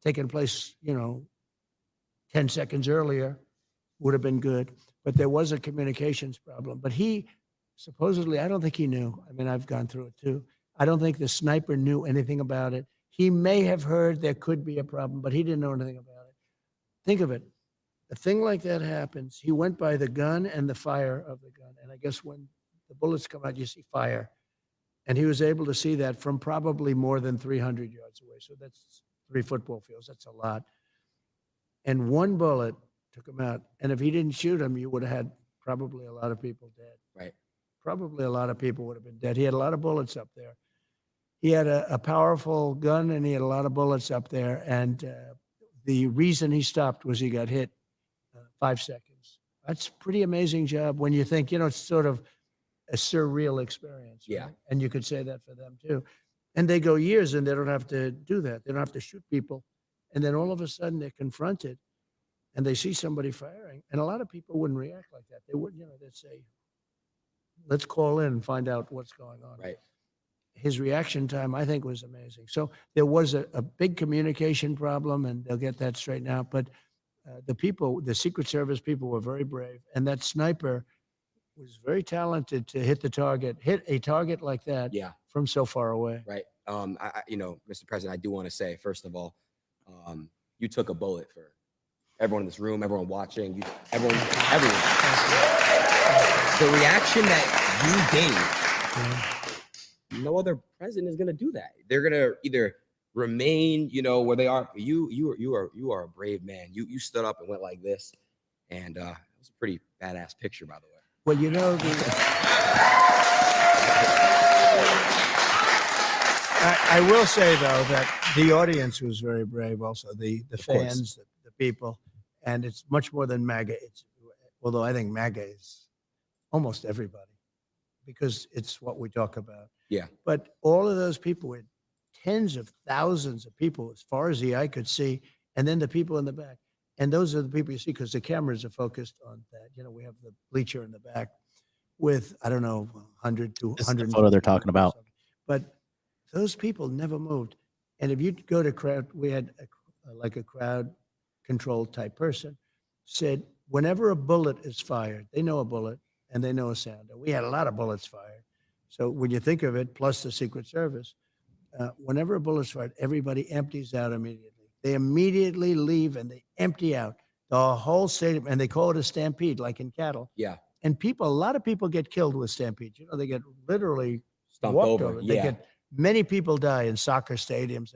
taken place, 10 seconds earlier, would have been good. But there was a communications problem. But he supposedly, I don't think he knew. I mean, I've gone through it too. I don't think the sniper knew anything about it. He may have heard there could be a problem, but he didn't know anything about it. Think of it. A thing like that happens. He went by the gun and the fire of the gun. And I guess when the bullets come out, you see fire. And he was able to see that from probably more than 300 yards away. So that's 3 football fields. That's a lot. And 1 bullet took him out. And if he didn't shoot him, you would have had probably a lot of people dead. Right. Probably a lot of people would have been dead. He had a lot of bullets up there. He had a powerful gun and he had a lot of bullets up there. And the reason he stopped was he got hit 5 seconds. That's a pretty amazing job when you think, it's sort of a surreal experience. Yeah. Right? And you could say that for them too. And they go years and they don't have to do that. They don't have to shoot people. And then all of a sudden they're confronted and they see somebody firing. And a lot of people wouldn't react like that. They wouldn't, they'd say, let's call in and find out what's going on. Right. His reaction time, I think, was amazing. So there was a big communication problem, and they'll get that straightened out. But the Secret Service people were very brave, and that sniper was very talented to hit a target like that Yeah. from so far away. Right. Mr. President, I do want to say, first of all, you took a bullet for everyone in this room, everyone watching, everyone. The reaction that you gave, no other president is going to do that. They're going to either remain, where they are. You are a brave man. You stood up and went like this, and it was a pretty badass picture, by the way. Well, I will say, though, that the audience was very brave also, the fans, the people, and it's much more than MAGA. Although I think MAGA is almost everybody because it's what we talk about. Yeah. But all of those people were tens of thousands of people as far as the eye could see, and then the people in the back. And those are the people you see because the cameras are focused on that. We have the bleacher in the back with, I don't know, 100 to 100. The photo they're talking about. But those people never moved. And if you go to crowd, we had a crowd control type person said, whenever a bullet is fired, they know a bullet and they know a sound. And we had a lot of bullets fired. So when you think of it, plus the Secret Service, whenever a bullet's fired, everybody empties out immediately. They immediately leave and they empty out the whole stadium, and they call it a stampede, like in cattle. Yeah. And a lot of people get killed with stampedes. They get literally Stumped walked over. They Yeah. get many people die in soccer stadiums.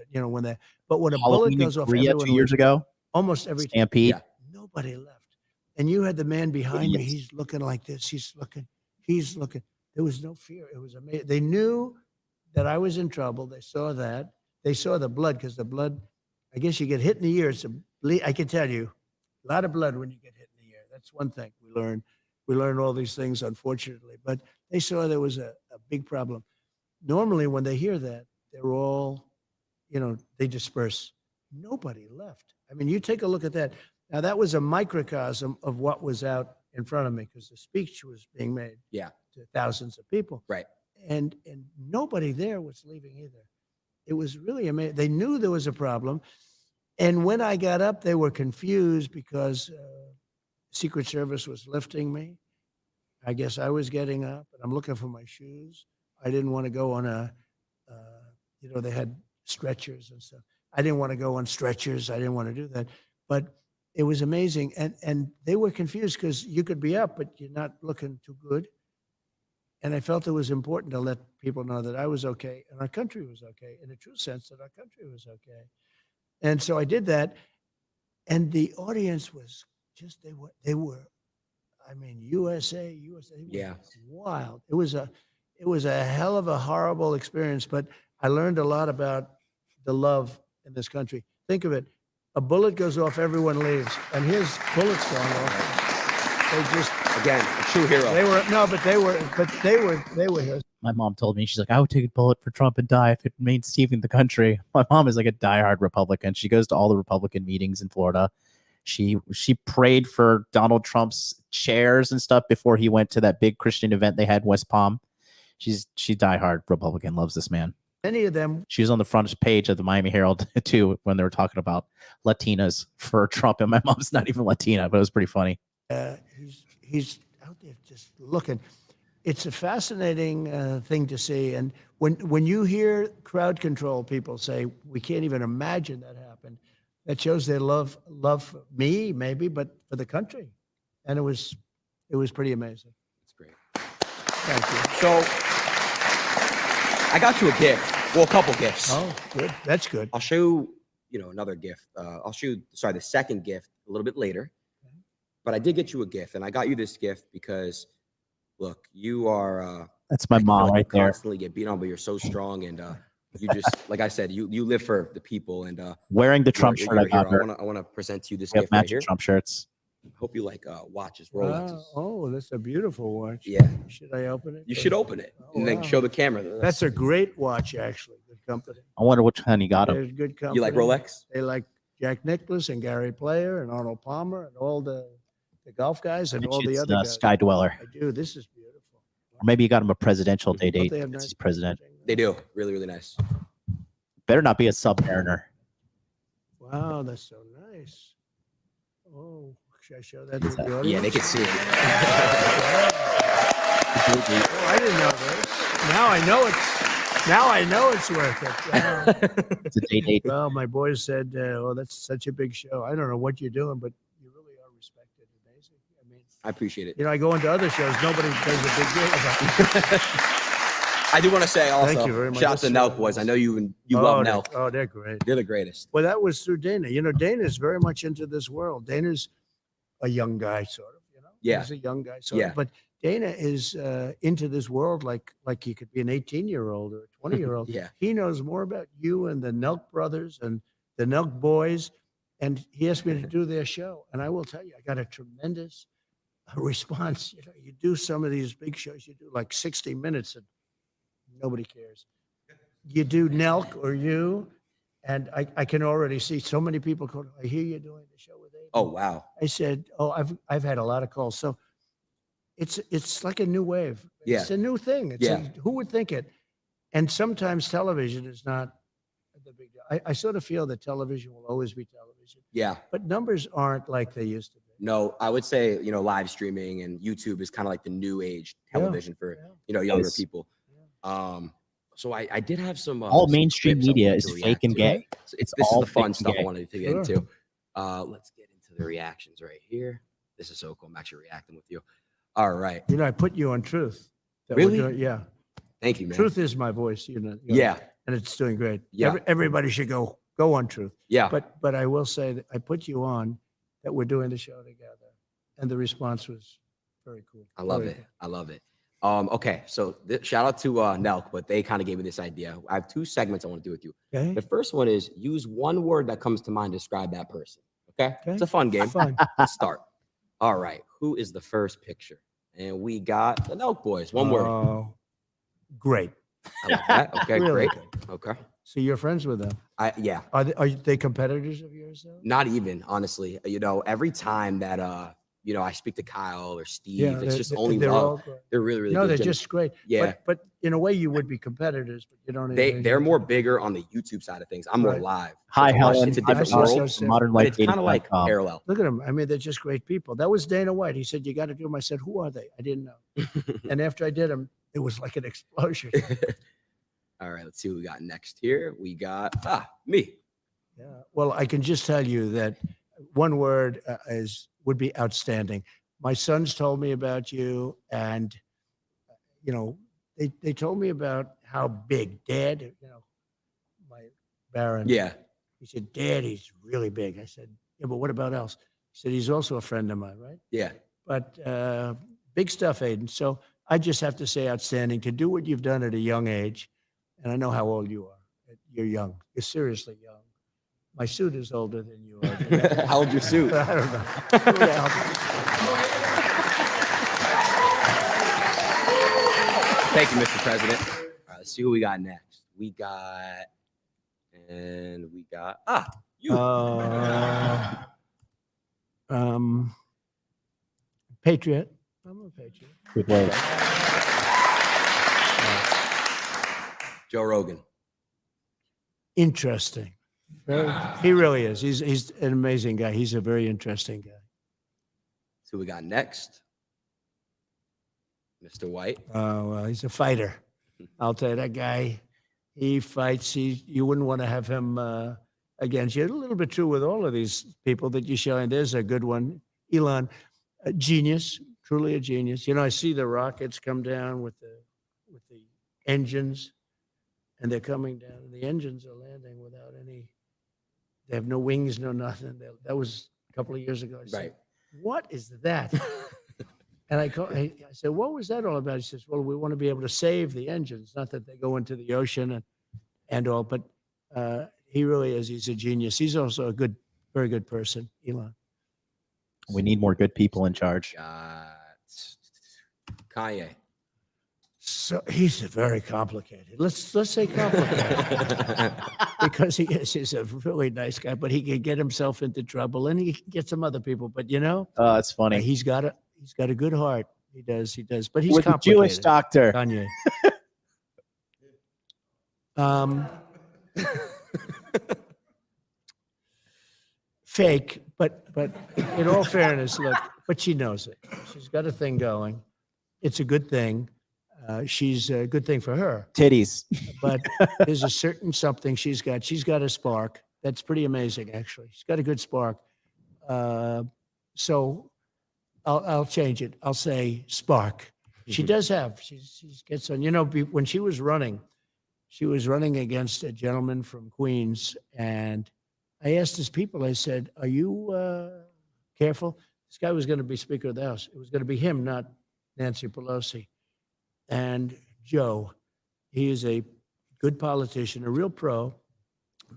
But when a Halloween bullet in goes off, Korea everyone 2 years leaves. ago, Almost every time. stampede. Yeah. Nobody left. And you had the man behind me. Yes. He's looking like this. He's looking. There was no fear. It was amazing. They knew that I was in trouble. They saw that. They saw the blood because the blood, I guess you get hit in the ear. I can tell you, a lot of blood when you get hit in the ear. That's one thing we learned. We learned all these things, unfortunately. But they saw there was a big problem. Normally, when they hear that, they're all, they disperse. Nobody left. I mean, you take a look at that. Now, that was a microcosm of what was out in front of me because the speech was being made Yeah. to thousands of people. Right. And nobody there was leaving either. It was really amazing. They knew there was a problem. And when I got up, they were confused because Secret Service was lifting me. I guess I was getting up, and I'm looking for my shoes. I didn't want to go on they had stretchers and stuff. I didn't want to go on stretchers. I didn't want to do that. But it was amazing. And they were confused because you could be up, but you're not looking too good. And I felt it was important to let people know that I was okay and our country was okay, in a true sense that our country was okay. And so I did that. And the audience was just, they were, I mean, USA, Yeah. wild. It was a hell of a horrible experience, but I learned a lot about the love in this country. Think of it. A bullet goes off, everyone leaves. And his bullets going off. They just, Again, a true hero. they were heroes. My mom told me, she's like, I would take a bullet for Trump and die if it means saving the country. My mom is like a diehard Republican. She goes to all the Republican meetings in Florida. She prayed for Donald Trump's chairs and stuff before he went to that big Christian event they had in West Palm. She's diehard Republican, loves this man. Many of them. She was on the front page of the Miami Herald too when they were talking about Latinas for Trump, and my mom's not even Latina, but it was pretty funny. He's out there just looking. It's a fascinating thing to see. And when you hear crowd control people say, we can't even imagine that happened, that shows their love for me, maybe, but for the country. And it was pretty amazing. That's great. Thank you. So I got you a gift. Well, a couple gifts. Oh, good. That's good. I'll show you, another gift. I'll show you, the second gift a little bit later. But I did get you a gift, and I got you this gift because, look, you are. That's my mom right there. Constantly get beat on, but you're so strong, and you just, like I said, you live for the people, and Wearing the Trump shirt, I got her. I want to present to you this We have gift right matching here. Trump shirts. Hope you like watches, Rolexes. Oh, that's a beautiful watch. Yeah, Should I open it? you should open it Oh, and then wow. show the camera. That's a great watch, actually. Good company. I wonder which one he got him. There's good company. You like Rolex? They like Jack Nicklaus and Gary Player and Arnold Palmer and all the golf guys and all the other guys. Sky Dweller. I do. This is beautiful. Or maybe you got him a presidential day Don't date. they have This nice is president. They do. Really, really nice. Better not be a Submariner. Wow, that's so nice. Oh, should I show that to the audience? Yeah, they can see it. Oh, I didn't know this. Now I know it's. Now I know it's worth it. Wow. It's a day date. Well, my boys said, "Oh, that's such a big show." I don't know what you're doing, but you really are respected. Amazing. I mean, I appreciate it. you know, I go into other shows, nobody does a big deal about it. I do want to say also, Thank you very much. shout out to That's Nelk boys. I know you Oh, love they're- Nelk. Oh, they're great. They're the greatest. Well, that was through Dana. You know, Dana's very much into this world. Dana's a young guy, sort of. You know, Yeah. he's a young guy, sort Yeah. of. But Dana is into this world like he could be an 18-year-old or a 20-year-old. Yeah. He knows more about you and the Nelk brothers and the Nelk boys, and he asked me to do their show. And I will tell you, I got a tremendous response. You know, you do some of these big shows, you do like 60 minutes, and nobody cares. You do Nelk or you, and I can already see so many people go, I hear you're doing the show with Adin. Oh wow. I said, oh, I've had a lot of calls. So it's like a new wave. Yeah. It's a new thing. Who would think it? And sometimes television is not the big deal. I sort of feel that television will always be television, Yeah. but numbers aren't like they used to be. No, I would say, live streaming and YouTube is kind of like the new age television for, younger Yes. people. So I did have some All some mainstream clips I media wanted is to fake react and to. gay. So It's this is all the fun fake and stuff I gay. wanted to get Sure. into. Let's get into the reactions right here. This is so cool. I'm actually reacting with you. All right. You know, I put you on Truth. that we're Really? doing- yeah. Thank you, man. Truth is my voice, you know. Yeah. And it's doing great. Yeah. Everybody should go on Truth. Yeah. But I will say that I put you on that we're doing the show together, and the response was very cool. I love Very it. cool. I love it. Okay. So shout out to Nelk, but they kind of gave me this idea. I have two segments I want to do with you. Okay. The first one is use one word that comes to mind to describe that person. Okay. Okay. It's a fun game. Fine. Let's start. All right. Who is the first picture? And we got the Nelk boys. One word. Oh, great. I like that. Okay. Really Great. good. Okay. So you're friends with them. Yeah. Are they competitors of yours though? Not even, honestly. Every time that I speak to Kyle or Steve, it's they're- just they're- only they're love. all great. They're really, really No, good. they're Jim. just great. Yeah. But in a way, you would be competitors, but you don't. They're more bigger on the YouTube side of things. I'm more Right. live. So Hi, it's a lot- Helen. It's a I different see. world, So- Modern but Life it's kind of like parallel. Look at them. I mean, they're just great people. That was Dana White. He said, you got to do them. I said, who are they? I didn't know. And after I did them, it was like an explosion. All right, let's see what we got next here. We got me. Yeah. Well, I can just tell you that one word would be outstanding. My sons told me about you, and they told me about how big Dad. My Baron. Yeah. He said, Dad, he's really big. I said, yeah, but what about else? He said, he's also a friend of mine, right? Yeah. But big stuff, Adin. So I just have to say, outstanding to do what you've done at a young age. And I know how old you are. You're young. You're seriously young. My suit is older than you are. How old's your suit? I don't know. Who the hell- Thank you, Mr. President. All right, let's see what we got next. We got you. Patriot. I'm a patriot. Good word. Joe Rogan. Interesting. He really is. He's an amazing guy. He's a very interesting guy. So we got next. Mr. White. Oh, well, he's a fighter. I'll tell you, that guy, he fights. You wouldn't want to have him against you. A little bit true with all of these people that you're showing. There's a good one. Elon, a genius, truly a genius. I see the rockets come down with the engines, and they're coming down, and the engines are landing without any, they have no wings, no nothing. That was a couple of years ago. I said, Right. what is that? And I said, what was that all about? He says, well, we want to be able to save the engines, not that they go into the ocean and all, but he really is. He's a genius. He's also a very good person, Elon. We need more good people in charge. Got Kanye. So he's very complicated. Let's say complicated because he's a really nice guy, but he can get himself into trouble and he can get some other people. But It's funny. he's got a good heart. He does. But he's With a Jewish complicated. doctor. Kanye. Fake, but in all fairness, look, but she knows it. She's got a thing going. It's a good thing. She's a good thing for her. Titties. But there's a certain something she's got. She's got a spark. That's pretty amazing, actually. She's got a good spark. So I'll change it. I'll say spark. She does have. She gets on. You know, when she was running against a gentleman from Queens, and I asked his people. I said, "Are you careful?" This guy was going to be Speaker of the House. It was going to be him, not Nancy Pelosi. And Joe, he is a good politician, a real pro,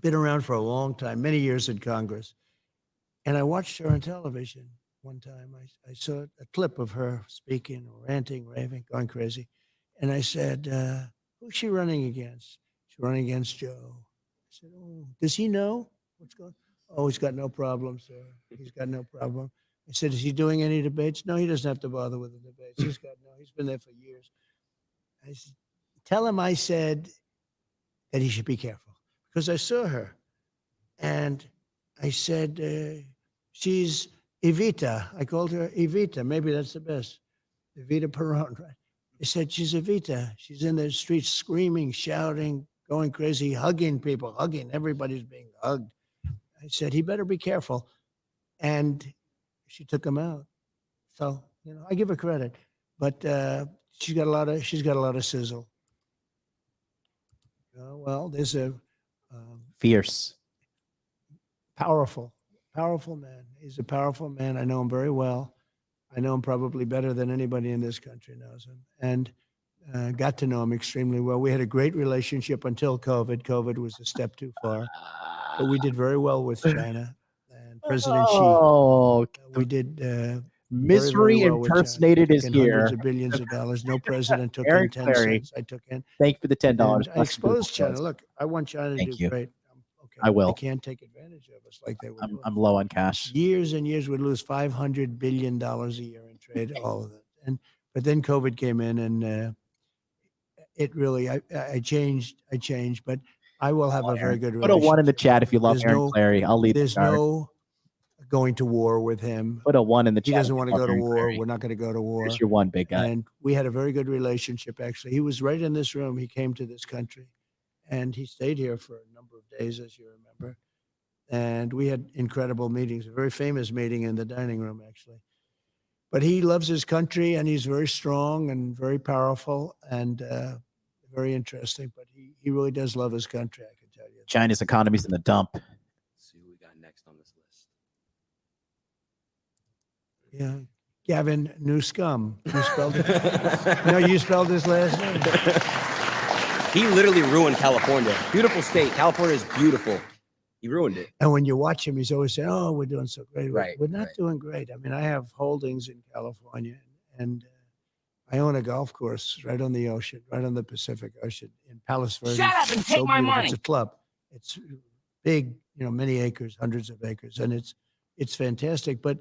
been around for a long time, many years in Congress. And I watched her on television one time. I saw a clip of her speaking, ranting, raving, going crazy. And I said, who's she running against? She's running against Joe. I said, oh, does he know what's going on? Oh, he's got no problem, sir. He's got no problem. I said, is he doing any debates? No, he doesn't have to bother with the debates. He's been there for years. I said, tell him I said that he should be careful, because I saw her. And I said, she's Evita. I called her Evita. Maybe that's the best. Evita Peron, right? I said, she's Evita. She's in the streets screaming, shouting, going crazy, hugging people, hugging. Everybody's being hugged. I said, he better be careful. And she took him out. So, you know, I give her credit. But she's got a lot of sizzle. Well, there's a Fierce. powerful man. He's a powerful man. I know him very well. I know him probably better than anybody in this country knows him, and got to know him extremely well. We had a great relationship until COVID. COVID was a step too far, but we did very well with China and President Xi. We did Misery very well with China. impersonated is Took in here. Hundreds of billions of dollars. No president took Eric in 10 Clary. cents. I took in. Thank you for the $10. And I exposed China. Look, I want China to Thank do you. great. Okay, I will. They can't take advantage of us like they were. I'm low on cash. Years and years we'd lose $500 billion a year in trade, all of it. But then COVID came in, and it really, I changed, but I will have a very good Put a relationship. 1 in the chat if you love There's Aaron no- Clary. I'll leave the There's card. no going to war with him. Put a 1 in the chat. He doesn't if you want to love go to Aaron war. Clary. We're not going to go to war. Here's your 1, big guy. And we had a very good relationship, actually. He was right in this room. He came to this country, and he stayed here for a number of days, as you remember. And we had incredible meetings, a very famous meeting in the dining room, actually. But he loves his country, and he's very strong and very powerful and very interesting. But he really does love his country, I can tell you. China's economy's in the dump. Let's see who we got next on this list. Yeah. Gavin Newscomb. You spelled it? No, you spelled his last name. He literally ruined California. Beautiful state. California is beautiful. He ruined it. And when you watch him, he's always saying, oh, we're doing so great. Right, We're not right. doing great. I mean, I have holdings in California, and I own a golf course right on the ocean, right on the Pacific Ocean in Palos Verdes. Shut up and It's take my beautiful. money. It's a club. It's big, you know, many acres, hundreds of acres, and it's fantastic. But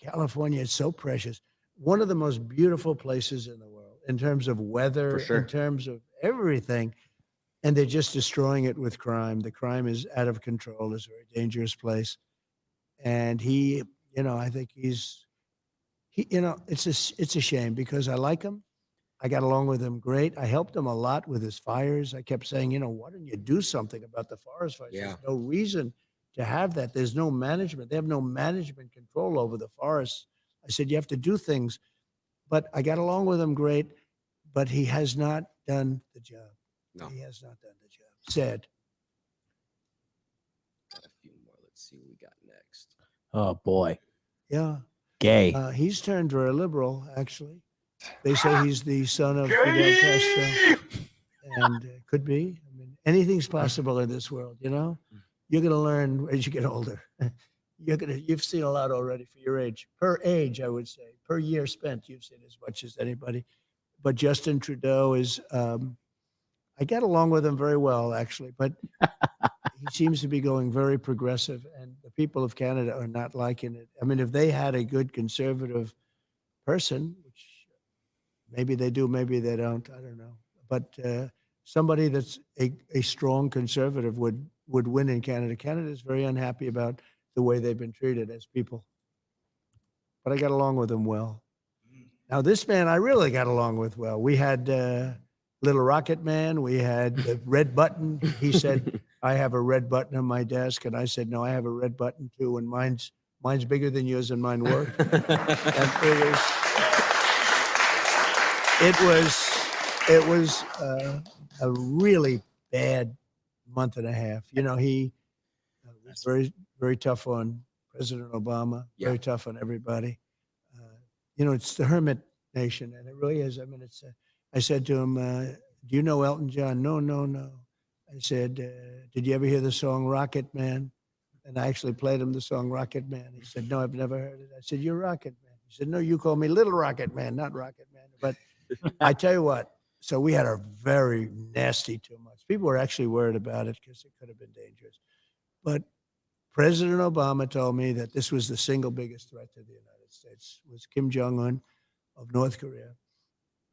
California is so precious. One of the most beautiful places in the world in terms of weather, For sure. in terms of everything. And they're just destroying it with crime. The crime is out of control. It's a very dangerous place. And he, you know, I think he, you know, it's a shame because I like him. I got along with him great. I helped him a lot with his fires. I kept saying, you know, why don't you do something about the forest fires? Yeah. There's no reason to have that. There's no management. They have no management control over the forests. I said, you have to do things. But I got along with him great, but he has not done the job. No. He has not done the job. Sad. Got a few more. Let's see what we got next. Oh boy. Yeah. Gay. He's turned very liberal, actually. They say he's the son of Fidel Castro. And could be. I mean, anything's possible in this world, you know? You're going to learn as you get older. You've seen a lot already for your age. Per age, I would say. Per year spent, you've seen as much as anybody. But Justin Trudeau is... I get along with him very well, actually, but he seems to be going very progressive, and the people of Canada are not liking it. I mean, if they had a good conservative person, which Maybe they do, maybe they don't. I don't know. But somebody that's a strong conservative would win in Canada. Canada is very unhappy about the way they've been treated as people. But I got along with them well. Now, this man I really got along with well. We had Little Rocket Man. We had the red button. He said, I have a red button on my desk. And I said, no, I have a red button too. And mine's bigger than yours and mine works. And it was a really bad month and a half. You know, he was very, very tough on President Obama, very tough on everybody. You know, it's the hermit nation, and it really is. I mean, it's. I said to him, do you know Elton John? No, no, no. I said, did you ever hear the song Rocket Man? And I actually played him the song Rocket Man. He said, no, I've never heard it. I said, you're Rocket Man. He said, no, you call me Little Rocket Man, not Rocket Man. But I tell you what, so we had a very nasty 2 months. People were actually worried about it because it could have been dangerous. But President Obama told me that this was the single biggest threat to the United States, was Kim Jong-un of North Korea.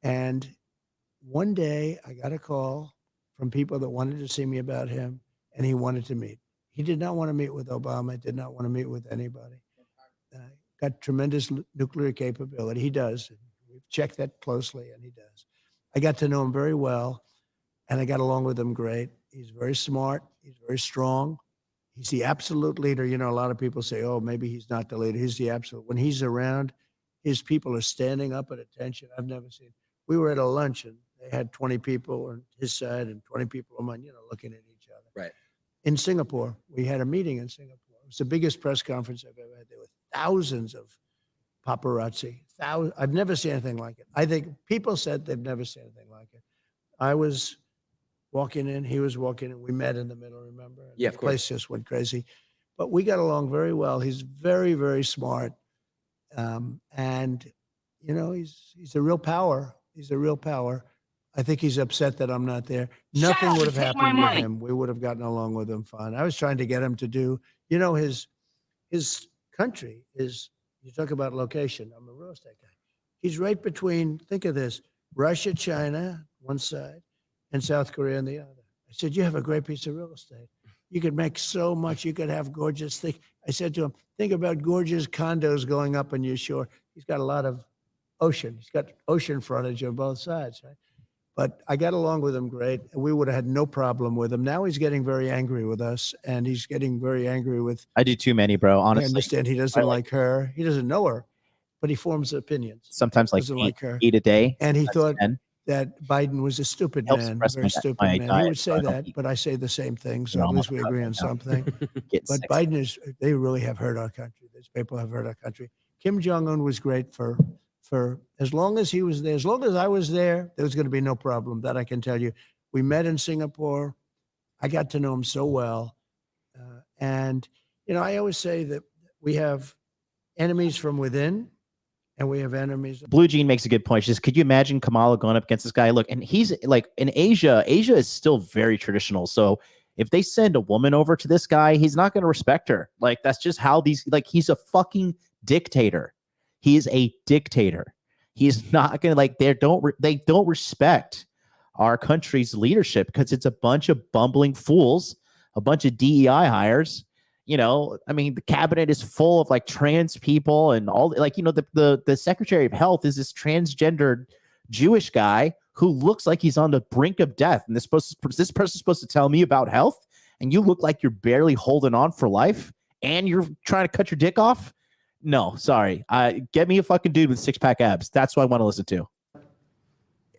And one day I got a call from people that wanted to see me about him, and he wanted to meet. He did not want to meet with Obama, did not want to meet with anybody. Got tremendous nuclear capability. He does. We've checked that closely, and he does. I got to know him very well, and I got along with him great. He's very smart. He's very strong. He's the absolute leader. You know, a lot of people say, oh, maybe he's not the leader. He's the absolute. When he's around, his people are standing up at attention. I've never seen. We were at a luncheon. They had 20 people on his side and 20 people on mine, you know, looking at each other. Right. In Singapore, we had a meeting in Singapore. It was the biggest press conference I've ever had. There were thousands of paparazzi. I've never seen anything like it. I think people said they've never seen anything like it. I was walking in, he was walking in. We met in the middle, remember? And Yeah, of the course. place just went crazy. But we got along very well. He's very, very smart. And, you know, he's a real power. He's a real power. I think he's upset that I'm not there. Nothing would have happened with him. We would have gotten along with him fine. I was trying to get him to do, you know, his country is, you talk about location. I'm a real estate guy. He's right between, think of this, Russia, China, one side, and South Korea on the other. I said, you have a great piece of real estate. You could make so much. You could have gorgeous things. I said to him, think about gorgeous condos going up on your shore. He's got a lot of ocean. He's got ocean frontage on both sides, right? But I got along with him great. We would have had no problem with him. Now he's getting very angry with us, and he's getting very angry with. I do too many, bro. Honestly, I understand he doesn't like her. He doesn't know her, but he forms opinions. Sometimes like Doesn't eight, like her. 8 a day. And he That's thought 10. that Biden was a stupid Helps man, suppress very my stupid my man. diet, He would so say I don't that, eat. but I say the same thing. So You know, at I'm least we on agree right on now. something. Getting But sick. Biden is, they really have hurt our country. These people have hurt our country. Kim Jong-un was great for as long as he was there, as long as I was there was going to be no problem. That I can tell you. We met in Singapore. I got to know him so well. And, you know, I always say that we have enemies from within and we have enemies. Blue Jean makes a good point. She says, could you imagine Kamala going up against this guy? Look, and he's like in Asia is still very traditional. So if they send a woman over to this guy, he's not going to respect her. Like, that's just how he's a fucking dictator. He is a dictator. He's not going to they don't respect our country's leadership because it's a bunch of bumbling fools, a bunch of DEI hires. You know, I mean, the cabinet is full of like trans people and all, like, you know, the Secretary of Health is this transgendered Jewish guy who looks like he's on the brink of death. And this person's supposed to tell me about health, and you look like you're barely holding on for life, and you're trying to cut your dick off. No, sorry. Get me a fucking dude with 6-pack abs. That's what I want to listen to.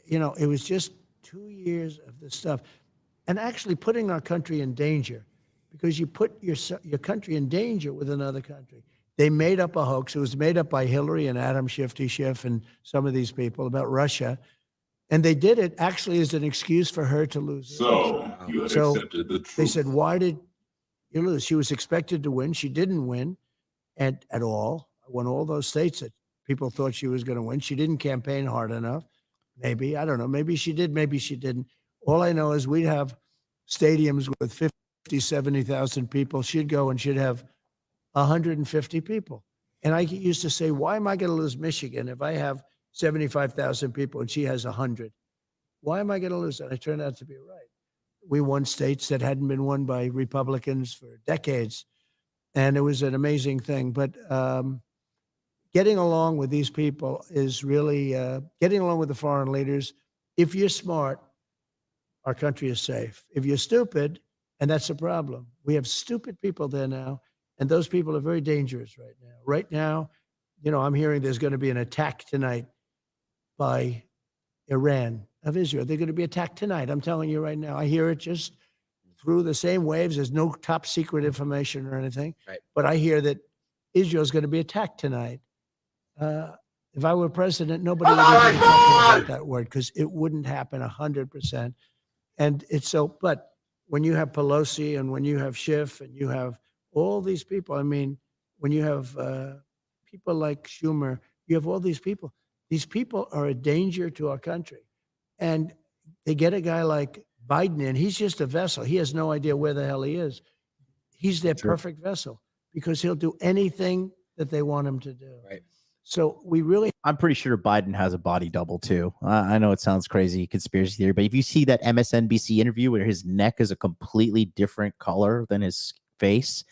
You know, it was just 2 years of this stuff, and actually putting our country in danger, because you put your country in danger with another country. They made up a hoax. It was made up by Hillary and Adam Schiff and some of these people about Russia. And they did it actually as an excuse for her to lose. So, you had accepted the truth. They said, why did you lose? She was expected to win. She didn't win at all. Won all those states that people thought she was going to win. She didn't campaign hard enough. Maybe, I don't know. Maybe she did, maybe she didn't. All I know is we'd have stadiums with 50, 70,000 people. She'd go and she'd have 150 people. And I used to say, why am I going to lose Michigan if I have 75,000 people and she has 100. Why am I going to lose? And I turned out to be right. We won states that hadn't been won by Republicans for decades. And it was an amazing thing. But getting along with these people is really getting along with the foreign leaders. If you're smart, our country is safe. If you're stupid, and that's a problem. We have stupid people there now, and those people are very dangerous right now. Right now, you know, I'm hearing there's going to be an attack tonight by Iran of Israel. They're going to be attacked tonight. I'm telling you right now. I hear it just through the same waves. There's no top secret information or anything. Right. But I hear that Israel is going to be attacked tonight. If I were president, nobody would even be talking about that word because it wouldn't happen 100%. And it's so, but when you have Pelosi and when you have Schiff and you have all these people, I mean, when you have people like Schumer, you have all these people. These people are a danger to our country. And they get a guy like Biden in, he's just a vessel. He has no idea where the hell he is. He's their perfect vessel because he'll do anything that they want him to do. Right. So we really, I'm pretty sure Biden has a body double too. I know it sounds crazy, conspiracy theory, but if you see that MSNBC interview where his neck is a completely different color than his face,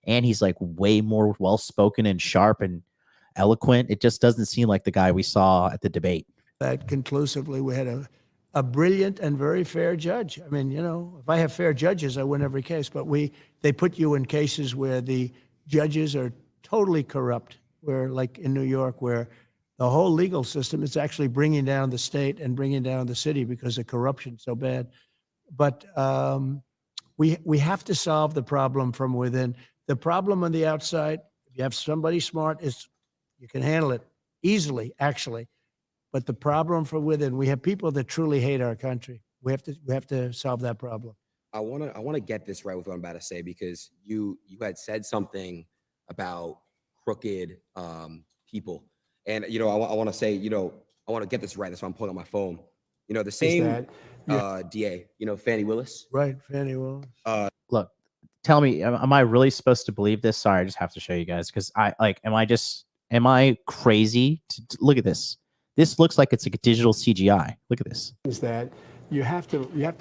and he's like way more well-spoken and sharp and eloquent, it just doesn't seem like the guy we saw at the debate. that conclusively, we had a brilliant and very fair judge. I mean, you know, if I have fair judges, I win every case, but they put you in cases where the judges are totally corrupt, where like in New York, where the whole legal system is actually bringing down the state and bringing down the city because of corruption so bad. But we have to solve the problem from within. The problem on the outside, if you have somebody smart, is you can handle it easily, actually. But the problem from within, we have people that truly hate our country. We have to solve that problem. I wanna get this right with what I'm about to say, because you had said something about crooked people, and you know I want to say, you know, I want to get this right. That's why I'm pulling on my phone. You know, the same DA, you know, Fannie Willis. Right, Fannie Willis. Look, tell me, am I really supposed to believe this? Sorry, I just have to show you guys because am I crazy? Look at this. This looks like it's a digital CGI. Look at this. Is that you have to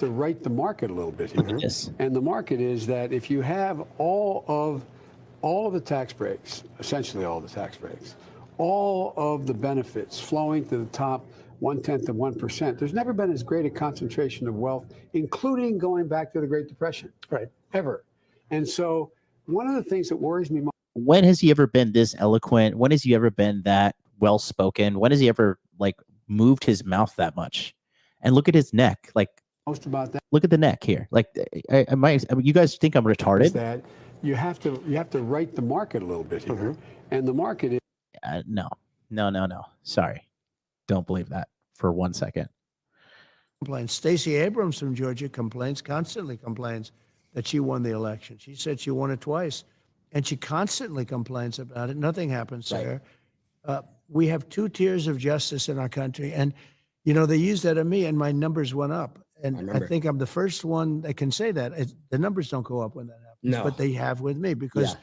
right the market a little bit here. Look at this. And the market is that if you have all of the tax breaks, essentially all the tax breaks, all of the benefits flowing to the top 1/10 of 1%, there's never been as great a concentration of wealth, including going back to the Great Depression, right? Ever. And so one of the things that worries me most. When has he ever been this eloquent? When has he ever been that well-spoken? When has he ever like moved his mouth that much? And look at his neck. Like Most about that. Look at the neck here. Like, you guys think I'm retarded? Is that you have to right the market a little bit here, and the market is. No. Sorry, don't believe that for 1 second. Complains. Stacey Abrams from Georgia constantly complains that she won the election. She said she won it twice, and she constantly complains about it. Nothing happens to her. We have 2 tiers of justice in our country, and you know they used that on me, and my numbers went up. And I think I'm the first one that can say that. The numbers don't go up when that happens, but they have with me because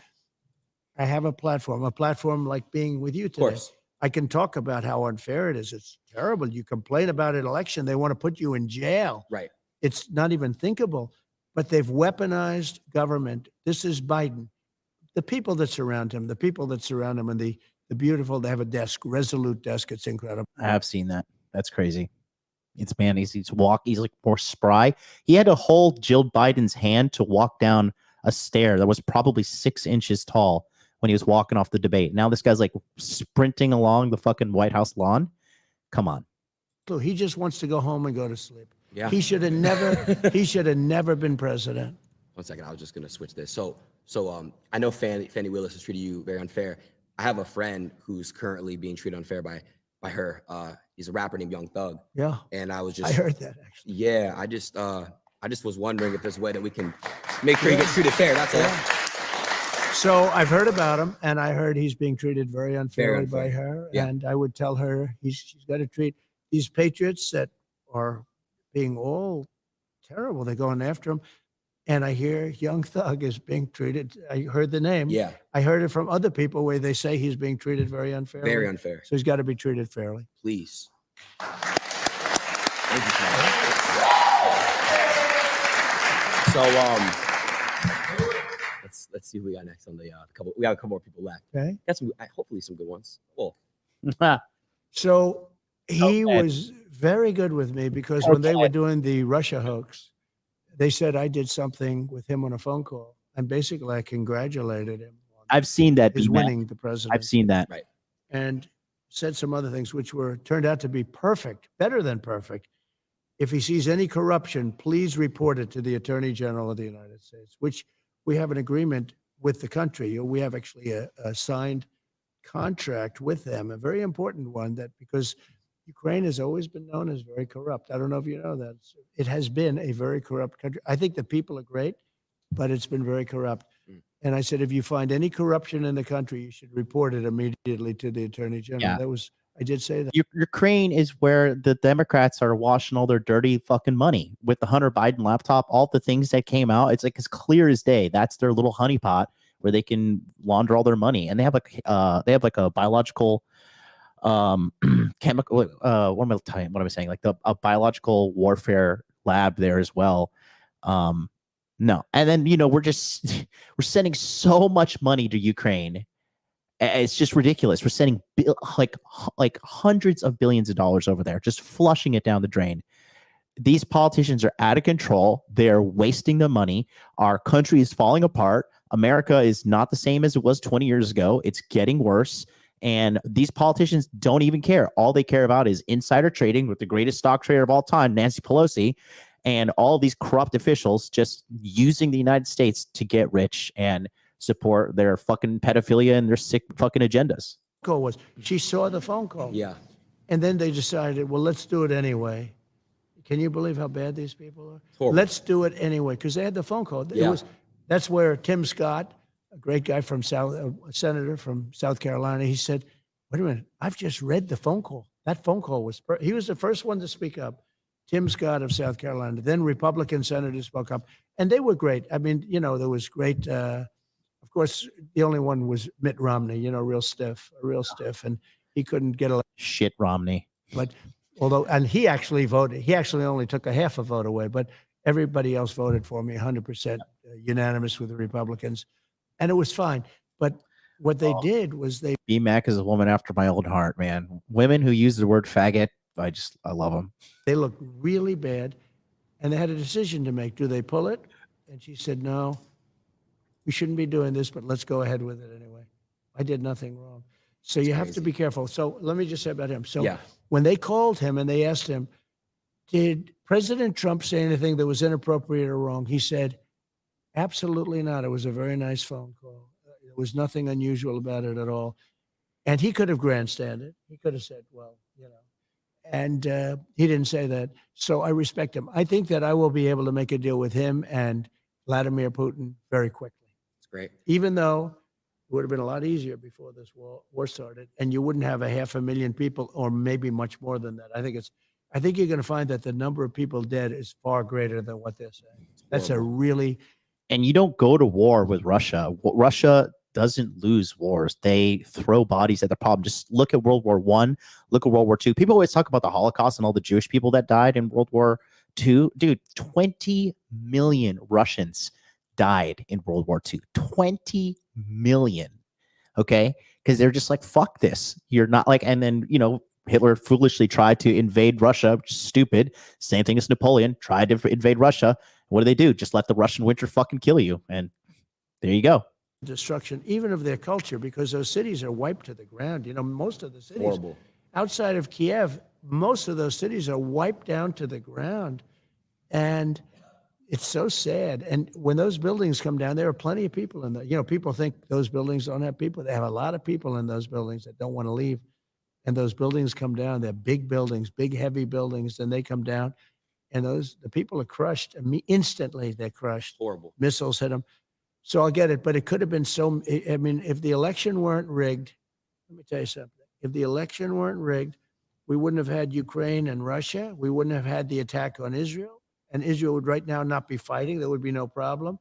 I have a platform like being with you today. I can talk about how unfair it is. It's terrible. You complain about an election, they want to put you in jail. Right. It's not even thinkable, but they've weaponized government. This is Biden. The people that surround him, and the beautiful, they have a desk, resolute desk. It's incredible. I have seen that. That's crazy. It's man, he's like more spry. He had to hold Jill Biden's hand to walk down a stair that was probably 6 inches tall when he was walking off the debate. Now this guy's like sprinting along the fucking White House lawn. Come on. So he just wants to go home and go to sleep. Yeah. He should have never been president. 1 second, I was just gonna switch this. So I know Fannie Willis has treated you very unfair. I have a friend who's currently being treated unfair by her. He's a rapper named Young Thug. Yeah. And I heard that actually. Yeah, I just was wondering if there's a way that we can make sure he gets treated fair. That's all. So I've heard about him, and I heard he's being treated very unfairly by her. Yeah. And I would tell her she's got to treat these patriots that are being all terrible. They're going after him. And I hear Young Thug is being treated. I heard the name. Yeah, I heard it from other people where they say he's being treated very unfairly. very unfair. So he's got to be treated fairly. Please. Thank you, Tom. So let's see who we got next on the couple. We got a couple more people left. Okay. Got some, hopefully some good ones. Cool. So he Okay. was very good with me because when they were doing the Russia hoax, they said I did something with him on a phone call. And basically I congratulated him on I've seen that. his B-Mac. winning the president. I've seen that. Right. And said some other things which turned out to be perfect, better than perfect. If he sees any corruption, please report it to the Attorney General of the United States, which we have an agreement with the country. We have actually a signed contract with them, a very important one, that because Ukraine has always been known as very corrupt. I don't know if you know that. It has been a very corrupt country. I think the people are great, but it's been very corrupt. And I said, if you find any corruption in the country, you should report it immediately to the Attorney General. Yeah. I did say that. Ukraine is where the Democrats are washing all their dirty fucking money with the Hunter Biden laptop. All the things that came out, it's like as clear as day. That's their little honeypot where they can launder all their money. And they have like a biological, chemical. What am I saying? Like a biological warfare lab there as well. No, and then we're sending so much money to Ukraine. It's just ridiculous. We're sending like hundreds of billions of dollars over there, just flushing it down the drain. These politicians are out of control. They're wasting the money. Our country is falling apart. America is not the same as it was 20 years ago. It's getting worse. And these politicians don't even care. All they care about is insider trading with the greatest stock trader of all time, Nancy Pelosi, and all these corrupt officials just using the United States to get rich and support their fucking pedophilia and their sick fucking agendas. Call was she saw the phone call. Yeah. And then they decided, well, let's do it anyway. Can you believe how bad these people are? Horrible. Let's do it anyway, because they had the phone call. Yeah. That's where Tim Scott, a great guy from a senator from South Carolina, he said, wait a minute, I've just read the phone call. That phone call was, he was the first one to speak up. Tim Scott of South Carolina. Then Republican senators spoke up, and they were great. I mean, there was great, of course, the only one was Mitt Romney, real stiff, and he couldn't get elected. Shit, Romney. But and he actually voted. He actually only took a half a vote away, but everybody else voted for me, 100% unanimous with the Republicans, and it was fine. But what they did was they. B-Mac is a woman after my own heart, man. Women who use the word faggot, I love them. They looked really bad, and they had a decision to make. Do they pull it? And she said, no, we shouldn't be doing this, but let's go ahead with it anyway. I did nothing wrong. So you have to be careful. So let me just say about him. So when they called him and they asked him, did President Trump say anything that was inappropriate or wrong? He said, absolutely not. It was a very nice phone call. There was nothing unusual about it at all. And he could have grandstanded. He could have said, well, and he didn't say that. So I respect him. I think that I will be able to make a deal with him and Vladimir Putin very quickly. That's great. Even though it would have been a lot easier before this war started, and you wouldn't have 500,000 people, or maybe much more than that. I think you're going to find that the number of people dead is far greater than what they're saying. That's a really. And you don't go to war with Russia. Russia doesn't lose wars. They throw bodies at the problem. Just look at World War I, look at World War II. People always talk about the Holocaust and all the Jewish people that died in World War II. Dude, 20 million Russians died in World War II. 20 million. Okay? Because they're just like, fuck this. You're not like, and then, Hitler foolishly tried to invade Russia, which is stupid. Same thing as Napoleon tried to invade Russia. What do? Just let the Russian winter fucking kill you. And there you go. Destruction, even of their culture, because those cities are wiped to the ground. Most of the cities outside of Kiev, most of those cities are wiped down to the ground. And it's so sad. And when those buildings come down, there are plenty of people in there. People think those buildings don't have people. They have a lot of people in those buildings that don't want to leave. And those buildings come down. They're big buildings, big, heavy buildings. And they come down. And the people are crushed. Instantly, they're crushed. Horrible. Missiles hit them. So I get it, but it could have been if the election weren't rigged, let me tell you something. If the election weren't rigged, we wouldn't have had Ukraine and Russia. We wouldn't have had the attack on Israel. and Israel would right now not be fighting. There would be no problem.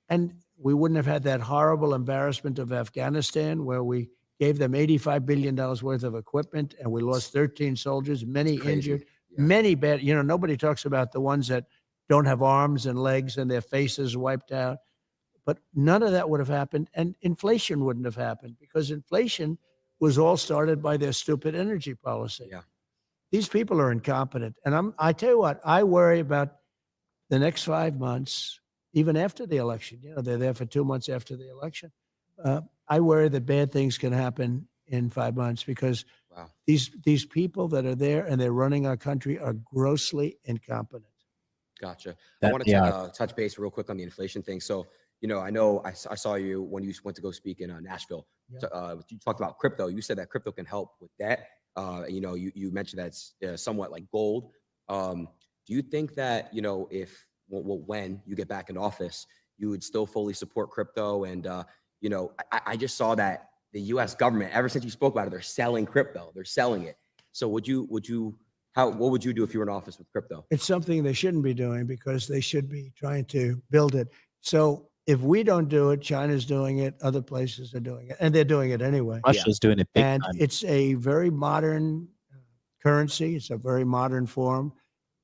And we wouldn't have had that horrible embarrassment of Afghanistan, where we gave them $85 billion worth of equipment and we lost 13 soldiers, many injured, many bad. You know, nobody talks about the ones that don't have arms and legs and their faces wiped out. But none of that would have happened. And inflation wouldn't have happened, because inflation was all started by their stupid energy policy. Yeah. These people are incompetent. And I tell you what, I worry about the next 5 months, even after the election. You know, they're there for 2 months after the election. I worry that bad things can happen in 5 months, because these people that are there and they're running our country are grossly incompetent. Gotcha. I wanted to touch base real quick on the inflation thing. So, you know I saw you when you went to go speak in Nashville. Yeah. You talked about crypto. You said that crypto can help with that. You know, you mentioned that it's somewhat like gold. Do you think that, you know, when you get back in office, you would still fully support crypto? And, you know, I just saw that the U.S. government, ever since you spoke about it, they're selling crypto. They're selling it. So what would you do if you were in office with crypto? It's something they shouldn't be doing, because they should be trying to build it. So if we don't do it, China's doing it, other places are doing it, and they're doing it anyway. Russia's doing it big and time. It's a very modern currency. It's a very modern form.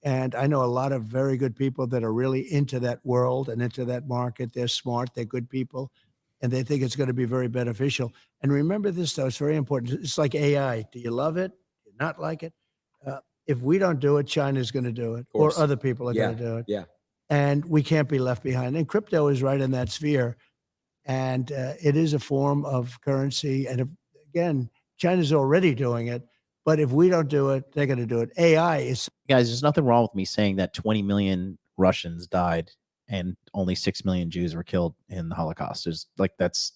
And I know a lot of very good people that are really into that world and into that market. They're smart, they're good people, and they think it's going to be very beneficial. And remember this, though, it's very important. It's like AI. Do you love it? Do you not like it? If we don't do it, China's going to do it, or other people are going to do it. Yeah. And we can't be left behind. And crypto is right in that sphere. And it is a form of currency. And again, China's already doing it. But if we don't do it, they're going to do it. AI is. Guys, there's nothing wrong with me saying that 20 million Russians died and only 6 million Jews were killed in the Holocaust. There's like, that's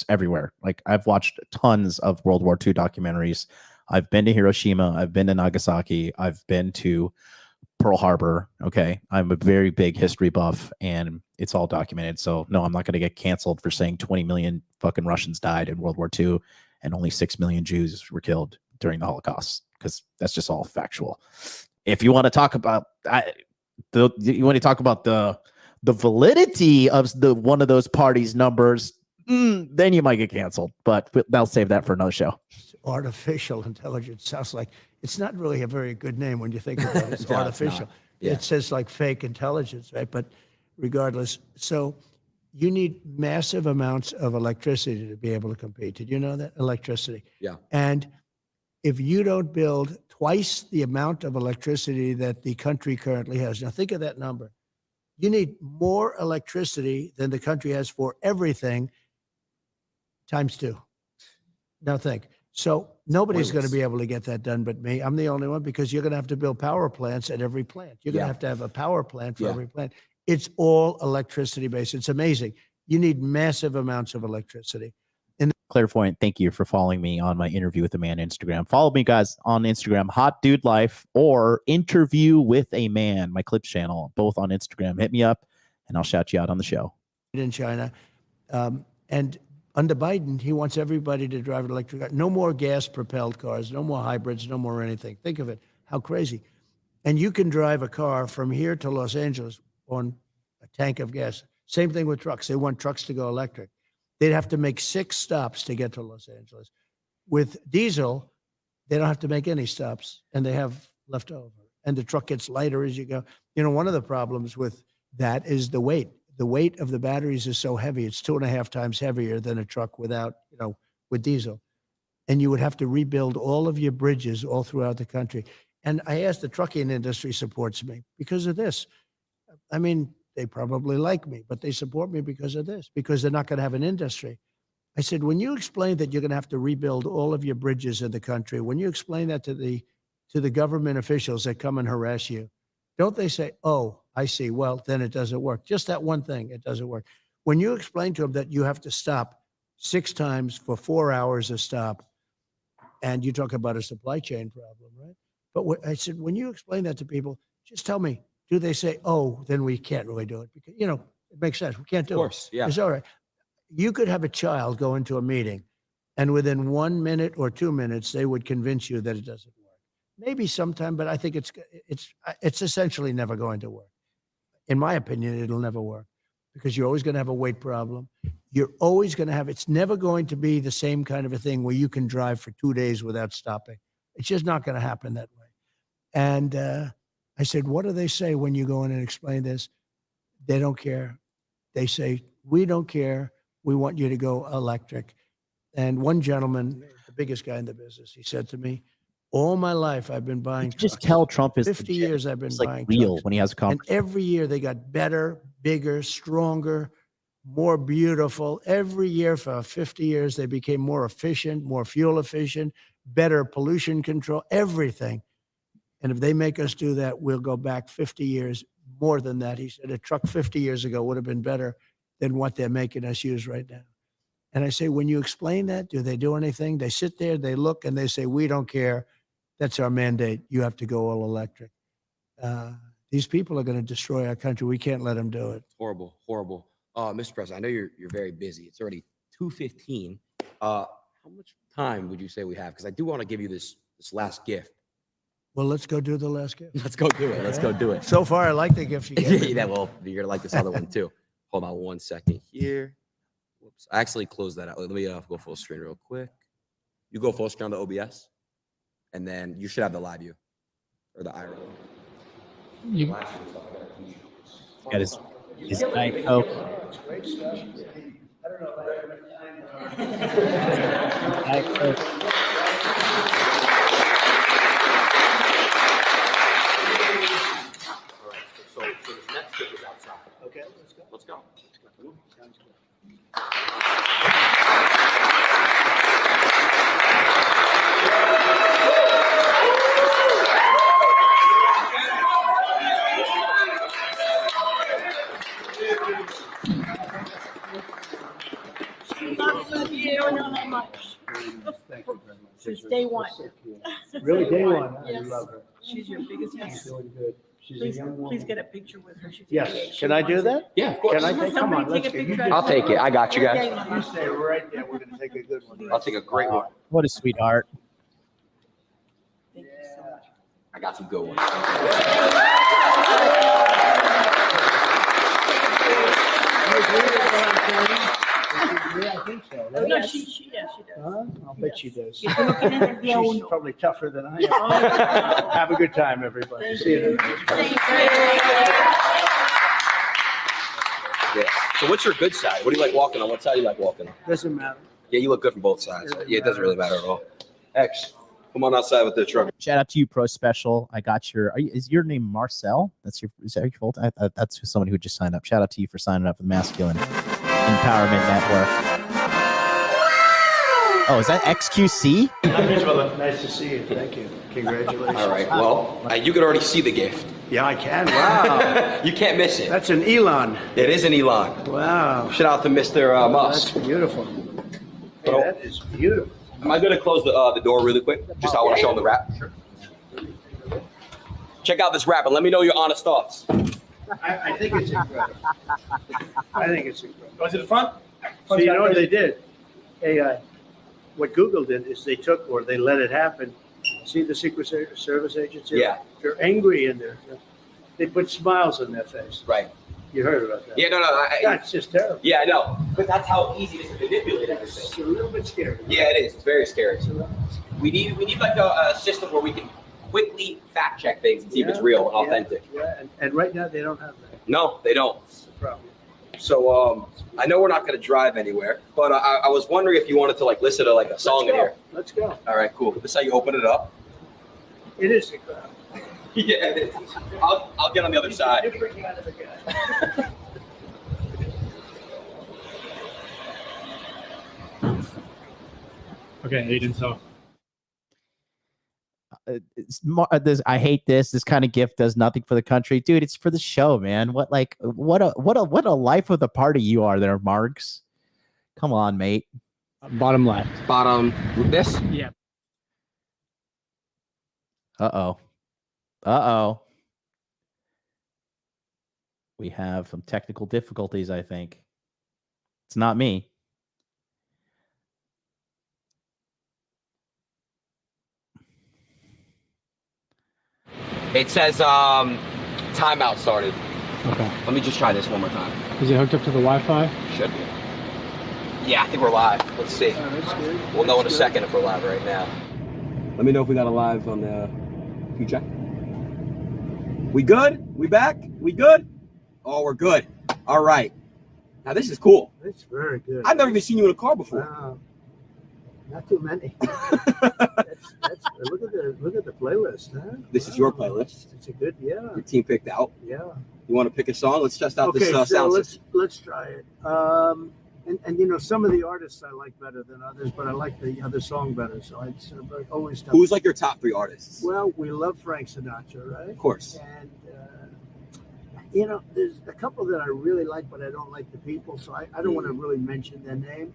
everywhere. Like, I've watched tons of World War II documentaries. I've been to Hiroshima. I've been to Nagasaki. I've been to Pearl Harbor. Okay. I'm a very big history buff, and it's all documented. So no, I'm not going to get canceled for saying 20 million fucking Russians died in World War II and only 6 million Jews were killed during the Holocaust, because that's just all factual. If you want to talk about the validity of one of those parties' numbers, then you might get canceled, but they'll save that for another show. Artificial intelligence sounds like it's not really a very good name when you think about it. It's no, artificial. It's It says like fake intelligence, right? But regardless, so you need massive amounts of electricity to be able to compete. Did you know that? Electricity. Yeah. And if you don't build twice the amount of electricity that the country currently has, now think of that number. You need more electricity than the country has for everything times 2. Now think. So nobody's going to be able to get that done but me. I'm the only one, because you're going to have to build power plants at every plant. You're going to have a power plant for every plant. It's all electricity based. It's amazing. You need massive amounts of electricity. And Clairvoyant, thank you for following me on my Interview with a Man Instagram. Follow me, guys, on Instagram, Hot Dude Life, or Interview with a Man, my clips channel, both on Instagram. Hit me up and I'll shout you out on the show. In China. And under Biden, he wants everybody to drive an electric car. No more gas-propelled cars, no more hybrids, no more anything. Think of it, how crazy. And you can drive a car from here to Los Angeles on a tank of gas. Same thing with trucks. They want trucks to go electric. They'd have to make 6 stops to get to Los Angeles. With diesel, they don't have to make any stops, and they have left over. And the truck gets lighter as you go. You know, one of the problems with that is the weight. The weight of the batteries is so heavy. It's 2.5 times heavier than a truck without, with diesel. And you would have to rebuild all of your bridges all throughout the country. And I asked, the trucking industry supports me because of this. I mean, they probably like me, but they support me because of this, because they're not going to have an industry. I said, when you explain that you're going to have to rebuild all of your bridges in the country, when you explain that to the government officials that come and harass you, don't they say, oh, I see, well, then it doesn't work. Just that one thing, it doesn't work. When you explain to them that you have to stop 6 times for 4 hours a stop, and you talk about a supply chain problem, right? But I said, when you explain that to people, just tell me, do they say, oh, then we can't really do it? Because, it makes sense. We can't do it. Of course, yeah. It's all right. You could have a child go into a meeting, and within 1 minute or 2 minutes, they would convince you that it doesn't work. Maybe sometime, but I think it's essentially never going to work. in my opinion, it'll never work because you're always going to have a weight problem. You're always going to have, it's never going to be the same kind of a thing where you can drive for 2 days without stopping. It's just not going to happen that way. And I said, what do they say when you go in and explain this? They don't care. They say, we don't care. We want you to go electric. And one gentleman, the biggest guy in the business, he said to me, all my life I've been buying trucks. Just tell Trump is 50 years I've been it's buying like real trucks. when he has a And conference. every year they got better, bigger, stronger, more beautiful. Every year for 50 years, they became more efficient, more fuel efficient, better pollution control, everything. And if they make us do that, we'll go back 50 years, more than that. He said a truck 50 years ago would have been better than what they're making us use right now. And I say, when you explain that, do they do anything? They sit there, they look, and they say, we don't care. That's our mandate. You have to go all electric. These people are going to destroy our country. We can't let them do it. Horrible, horrible. Mr. President, I know you're very busy. It's already 2:15. How much time would you say we have? Because I do want to give you this last gift. Well, let's go do the last gift. Let's go do it. Let's go do it. So far, I like the gift you gave me. Yeah, well, you're gonna like this other one too. Hold on 1 second here. Whoops, I actually closed that out. Let me go full screen real quick. You go full screen on the OBS, and then you should have the live view or the IRL. You got his Diet Coke. Great stuff. I don't know if I have enough time. Diet Coke. So this next gift is outside. Okay, let's go. Let's go. Sounds good. Since day one. Really, day one. I Yes. love her. She's your biggest fan. She's doing good. She's Please, a young woman. please get a picture with her. She's Yes. engaged. She Can I do wants it. that? Yeah, of course. Can I take? Come on, Somebody let's take a go. You picture do- I'll take it. I got you guys. You stay right there. We're going to take a good one. I'll take a great one. What a sweetheart. Thank you so much. I got some good ones. Yeah, I think so. Oh, right? no, she does. Huh? I'll bet she does. Yo tengo que tener el día She's uno. probably tougher than I am. Have a good time, everybody. See you then. Yeah. So what's your good side? What do you like walking on? What side do you like walking on? Doesn't matter. Yeah, you look good from both sides. Yeah, it doesn't really matter at all. X, come on outside with the truck. Shout out to you, Pro Special. I got your. Is your name Marcel? Is that your fault? That's somebody who just signed up. Shout out to you for signing up with Masculine Empowerment Network. Oh, is that XQC? Nice to see you. Thank you. Congratulations. All right. Well, you can already see the gift. Yeah, I can. Wow. You can't miss it. That's an Elon. It is an Elon. Wow. Shout out to Mr. That's Musk. beautiful. Hey, that is beautiful. Am I going to close the door really quick? Just I want to show them the wrap. Sure. Check out this wrap and let me know your honest thoughts. I think it's incredible. I think it's incredible. Go to the front. So you know what they did? What Google did is they took, or they let it happen. See the Secret Service agents? Yeah. They're angry in there. They put smiles on their face. Right. You heard about that? Yeah, no. That's just terrible. Yeah, I know. But that's how easy it is to manipulate everything. It's a little bit scary. Yeah, it is. It's very scary. We need like a system where we can quickly fact check things and see if it's real and authentic. Yeah, and right now they don't have that. No, they don't. That's the problem. So I know we're not going to drive anywhere, but I was wondering if you wanted to like listen to like a song in here. Let's go. All right, cool. This is how you open it up. It is incredible. Yeah, it is. I'll get on the other side. Different kind of a guy. Okay, Adin, so I hate this. This kind of gift does nothing for the country, dude. It's for the show, man. What a life of the party you are there, Marks. Come on, mate. bottom left. Bottom this. Yeah. Uh-oh. We have some technical difficulties, I think. It's not me. It says timeout started. Okay. Let me just try this one more time. Is it hooked up to the Wi-Fi? Should be. Yeah, I think we're live. Let's see. That's good. We'll know in a second if we're live right now. Let me know if we got a live on the. Can you check? We good? We back? We good? Oh, we're good. All right. Now this is cool. That's very good. I've never even seen you in a car before. Wow. Not too many. Look at the playlist, huh? This is your playlist. It's a good, yeah. Your team picked out. Yeah. You want to pick a song? Let's test out Okay, this so sound system. let's try it. And you know, some of the artists I like better than others, but I like the other song better. So it's always tough. Who's like your top 3 artists? Well, we love Frank Sinatra, right? Of course. And you know, there's a couple that I really like, but I don't like the people, so I don't want to really mention their name.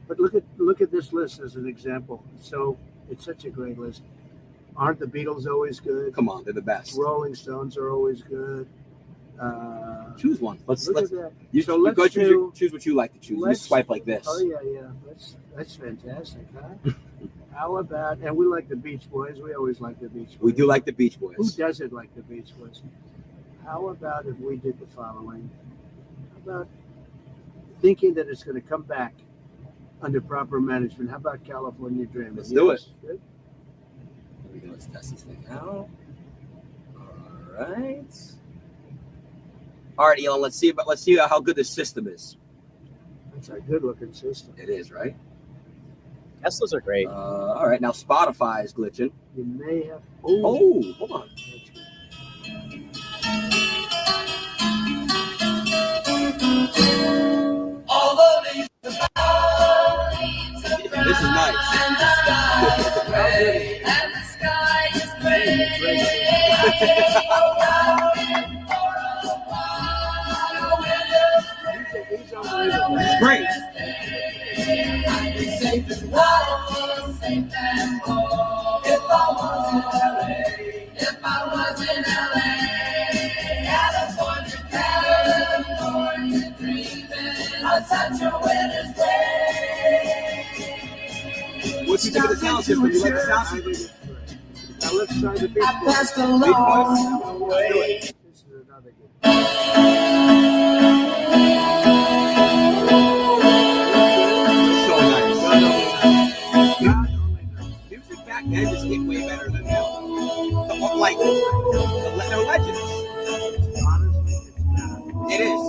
But look at this list as an example. So it's such a great list. Aren't the Beatles always good? Come on, they're the best. Rolling Stones are always good. Choose one. Let's Choose what you like to choose. You swipe like this. Oh yeah. That's fantastic, huh? How about, and we like the Beach Boys. We always like the Beach Boys. We do like the Beach Boys. Who doesn't like the Beach Boys? How about if we did the following? How about thinking that it's going to come back under proper management? How about California Dreaming? Let's do it. Good. Here we go. Let's test this thing out. All right. All right, Elon. Let's see how good this system is. That's a good-looking system. It is, right? Teslas are great. All right. Now Spotify is glitching. You may have. Oh, hold on. This is nice. It's great. What you think of the sound system? You like the sound system? Now let's try the Beach Boys. Beach Boys? This is another good. So nice. Music back then just get way better than now. Like, they're legends. It is.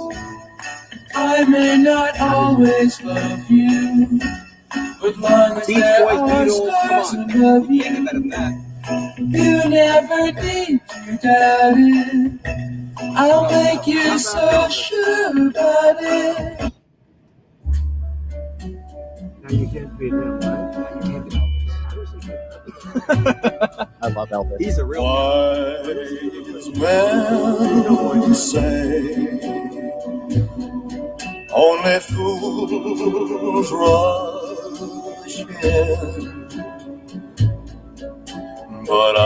I may not always love you, but long as Beach there Boys, are Beatles, stars come on. above Can't get you, better than that. you never need to doubt it. I'll make you so sure about it. Now you can't beat him, right? You can't beat I love Elvis. He's a real Wise men say only fools rush in, but I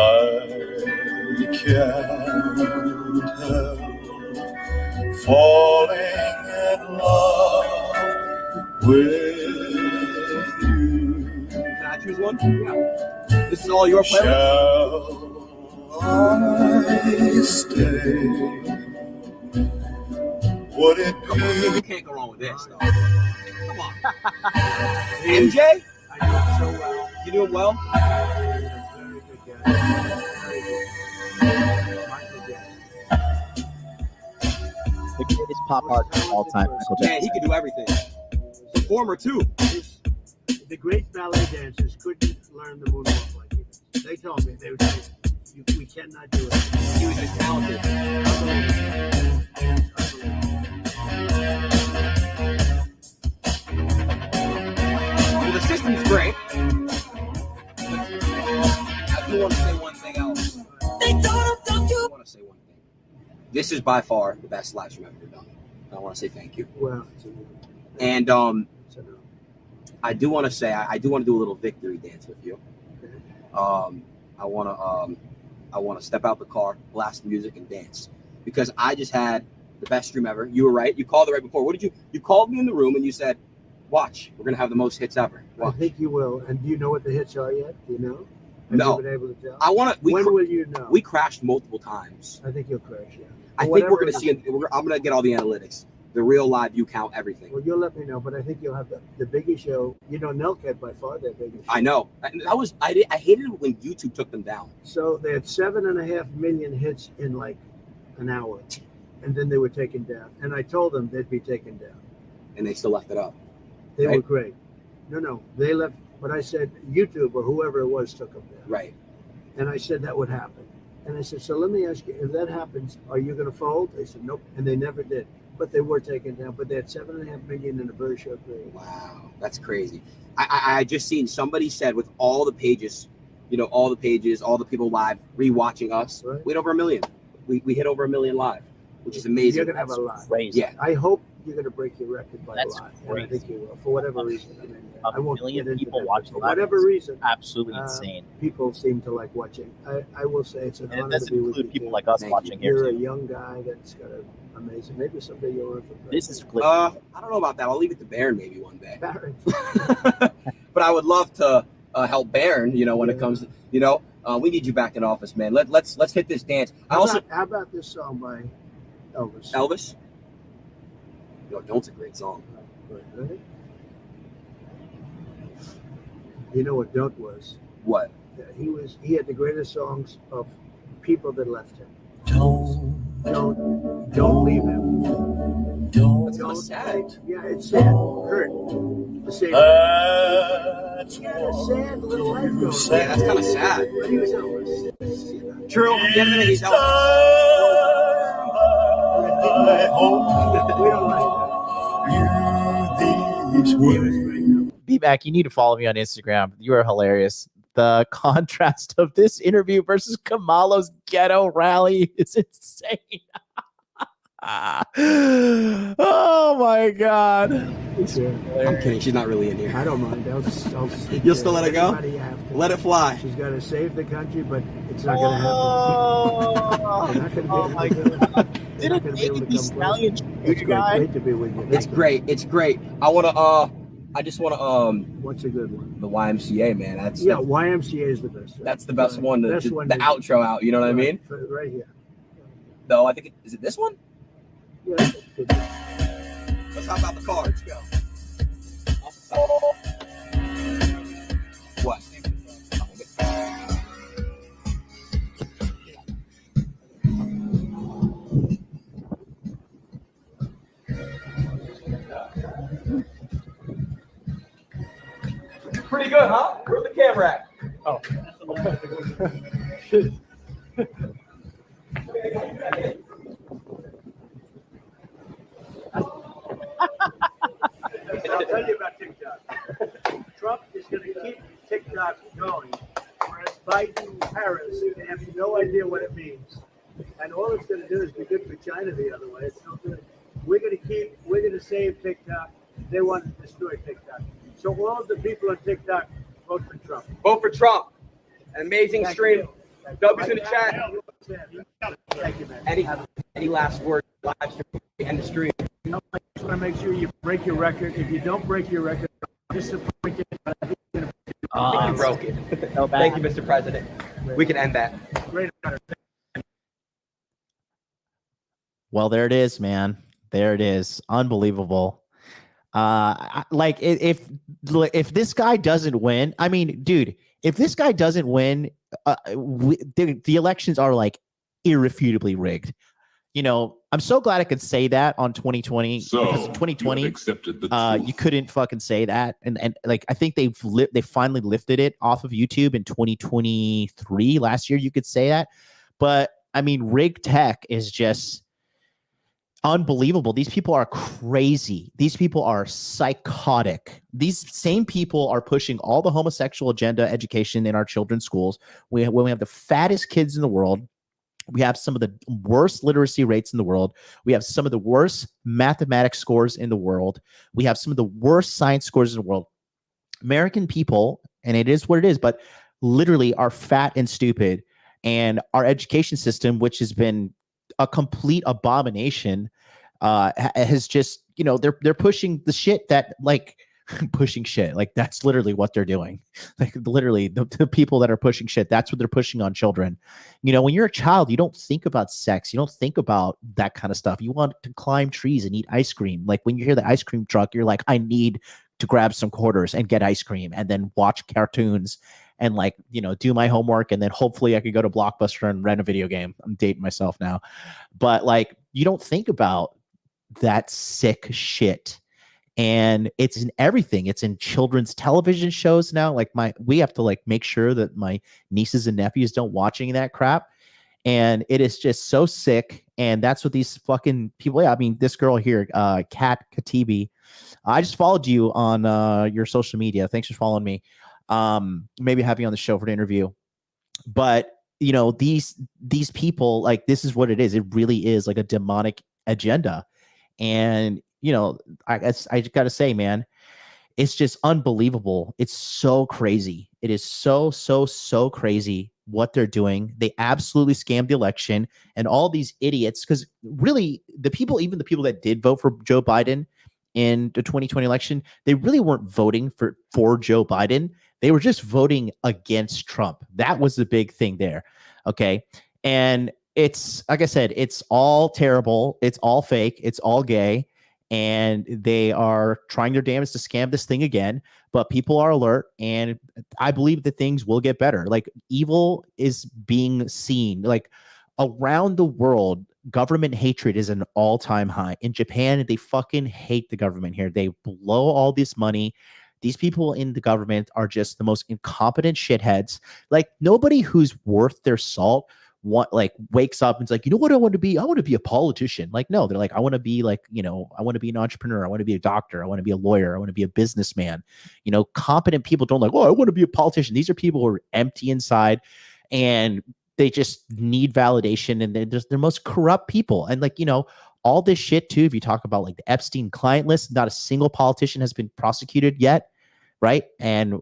can't help falling in love with you. Can I choose one? Yeah. This is all your playlist? Shall I stay? Would it Come on, you be? can't go wrong with this, though. Come on. MJ? I know him so well. You do him well? He's a very good guy. Very good. Michael Jackson. The greatest pop artist of all time, Michael Man, Jackson. he can do everything. Performer, too. The great ballet dancers couldn't learn the moonwalk like he did. They told me, they would say, we cannot do it. He was just talented. Well, the system's great. I do want to say one thing else. I want to say one thing. This is by far the best live stream I've ever done. I want to say thank you. Well, And I do want to say I do want to do a little victory dance with you. I want to step out the car, blast the music, and dance because I just had the best stream ever. You were right. You called it right before. What did you called me in the room and you said, "Watch, we're gonna have the most hits ever." Watch. I think you will. And do you know what the hits are yet? Do you know? Have No. you been able to tell? I want to. When will you know? We crashed multiple times. I think you'll crash, yeah. I think we're going to see. I'm going to get all the analytics, the real live view count, everything. Well, you'll let me know, but I think you'll have the biggest show. You know, Nelk had by far their biggest show. I know. I hated it when YouTube took them down. So they had 7.5 million hits in like an hour, and then they were taken down. And I told them they'd be taken down. And they still left it up. They were great. No, they left. But I said YouTube or whoever it was took them down. Right. And I said that would happen. And I said, so let me ask you, if that happens, are you going to fold? They said, nope. And they never did. But they were taken down. But they had 7.5 million in a very short period. Wow, that's crazy. I just seen somebody said with all the pages, all the people live rewatching us, right. we hit over 1 million. We hit over 1 million live, which is amazing. You're going to have a lot. Crazy. Yeah. I hope you're going to break your record by That's a lot. crazy. And I think you will, for whatever reason. I mean, I A won't million get into people that, watching for live whatever is reason. Absolutely insane. People seem to like watching. I will say it's an And it honor to doesn't be with you. include people Jim. like us Thank watching here You're a too. young guy that's got an amazing. Maybe someday you'll run for president. This is great. I don't know about that. I'll leave it to Barron maybe one day. Barron. But I would love to help Barron. When it comes to we need you back in office, man. Let's hit this dance. How about this song by Elvis? Elvis. Don't a great song. Right? You know what Don't was? What? He had the greatest songs of people that left him. Don't leave him. That's kind of sad. Yeah, it's sad. Hurt. The same. He had a sad little life going. Yeah, that's kind of sad. But he was Elvis. True. At the end of it, he's Elvis. We don't like that. Be back. You need to follow me on Instagram. You are hilarious. The contrast of this interview versus Kamala's ghetto rally is insane. Oh my God. I'm kidding. She's not really in here. I don't mind. You'll still let it go? Let it fly. She's got to save the country, but it's not going to happen. Oh my God. Didn't Megan Thee Stallion It's great to be with you. It's great. It's great. I just want to What's a good one? The YMCA, man. YMCA is the best. Right? That's the best one. The Best one the outro out. You know what I mean? Right here. Though I think is it this one? Yeah. Let's hop out the car. Let's go. What? Pretty good, huh? Where's the camera at? Oh. I'll tell you about TikTok. Trump is going to keep TikTok going, whereas Biden, Harris, they have no idea what it means. And all it's going to do is be good for China the other way. It's no good. We're going to save TikTok. They want to destroy TikTok. So all of the people on TikTok, vote for Trump. Vote for Trump. An amazing stream. W's in the chat. Thank you, man. Any last word? Live stream, end the stream. I just want to make sure you break your record. If you don't break your record, I'm disappointed. But I think you're going to You broke it. Thank you, Mr. President. We can end that. great honor. Well, there it is, man. There it is. Unbelievable. If this guy doesn't win, I mean, dude, if this guy doesn't win, the elections are like irrefutably rigged. I'm so glad I could say that on 2020 because in 2020 you couldn't fucking say that, and like I think they finally lifted it off of YouTube in 2023. Last year you could say that, but I mean, rig tech is just unbelievable. These people are crazy. These people are psychotic. These same people are pushing all the homosexual agenda education in our children's schools. When we have the fattest kids in the world, we have some of the worst literacy rates in the world. We have some of the worst mathematics scores in the world. We have some of the worst science scores in the world. American people, and it is what it is, but literally are fat and stupid. And our education system, which has been a complete abomination, has just, they're pushing the shit that like pushing shit. Like that's literally what they're doing. Like literally the people that are pushing shit, that's what they're pushing on children. You know, when you're a child, you don't think about sex. You don't think about that kind of stuff. You want to climb trees and eat ice cream. Like when you hear the ice cream truck, you're like, I need to grab some quarters and get ice cream and then watch cartoons and like, you know, do my homework. And then hopefully I could go to Blockbuster and rent a video game. I'm dating myself now. But like, you don't think about that sick shit. And it's in everything. It's in children's television shows now. Like we have to like make sure that my nieces and nephews don't watch any of that crap. And it is just so sick. And that's what these fucking people. Yeah, I mean, this girl here, Kat Katibi. I just followed you on your social media. Thanks for following me. Maybe have you on the show for an interview. But you know, these people, like, this is what it is. It really is like a demonic agenda. And you know, I got to say, man, it's just unbelievable. It's so crazy. It is so crazy what they're doing. They absolutely scammed the election, and all these idiots, because really the people, even the people that did vote for Joe Biden in the 2020 election, they really weren't voting for Joe Biden. They were just voting against Trump. That was the big thing there. Okay. And it's, like I said, it's all terrible. It's all fake. It's all gay. And they are trying their damnedest to scam this thing again, but people are alert, and I believe that things will get better. Like, evil is being seen. Like, around the world, government hatred is an all-time high. In Japan, they fucking hate the government here. They blow all this money. These people in the government are just the most incompetent shitheads. Like, nobody who's worth their salt wakes up and is like, you know what I want to be? I want to be a politician. Like, no, they're like, I want to be like, you know, I want to be an entrepreneur. I want to be a doctor. I want to be a lawyer. I want to be a businessman. You know, competent people don't like, oh, I want to be a politician. These are people who are empty inside, and they just need validation, and they're just the most corrupt people. And like, you know, all this shit too, if you talk about like the Epstein client list, not a single politician has been prosecuted yet, right? And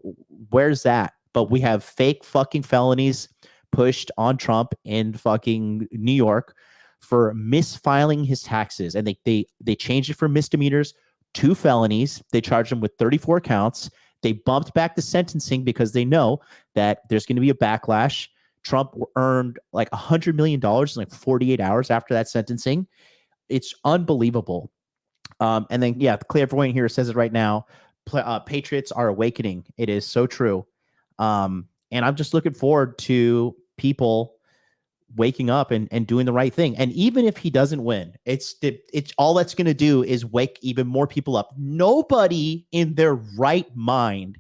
where's that? But we have fake fucking felonies pushed on Trump in fucking New York for misfiling his taxes. And they changed it from misdemeanors to felonies. They charged him with 34 counts. They bumped back the sentencing because they know that there's going to be a backlash. Trump earned like $100 million in like 48 hours after that sentencing. It's unbelievable. And then, yeah, the clairvoyant here says it right now. Patriots are awakening. It is so true. And I'm just looking forward to people waking up and doing the right thing. And even if he doesn't win, it's all that's going to do is wake even more people up. Nobody in their right mind,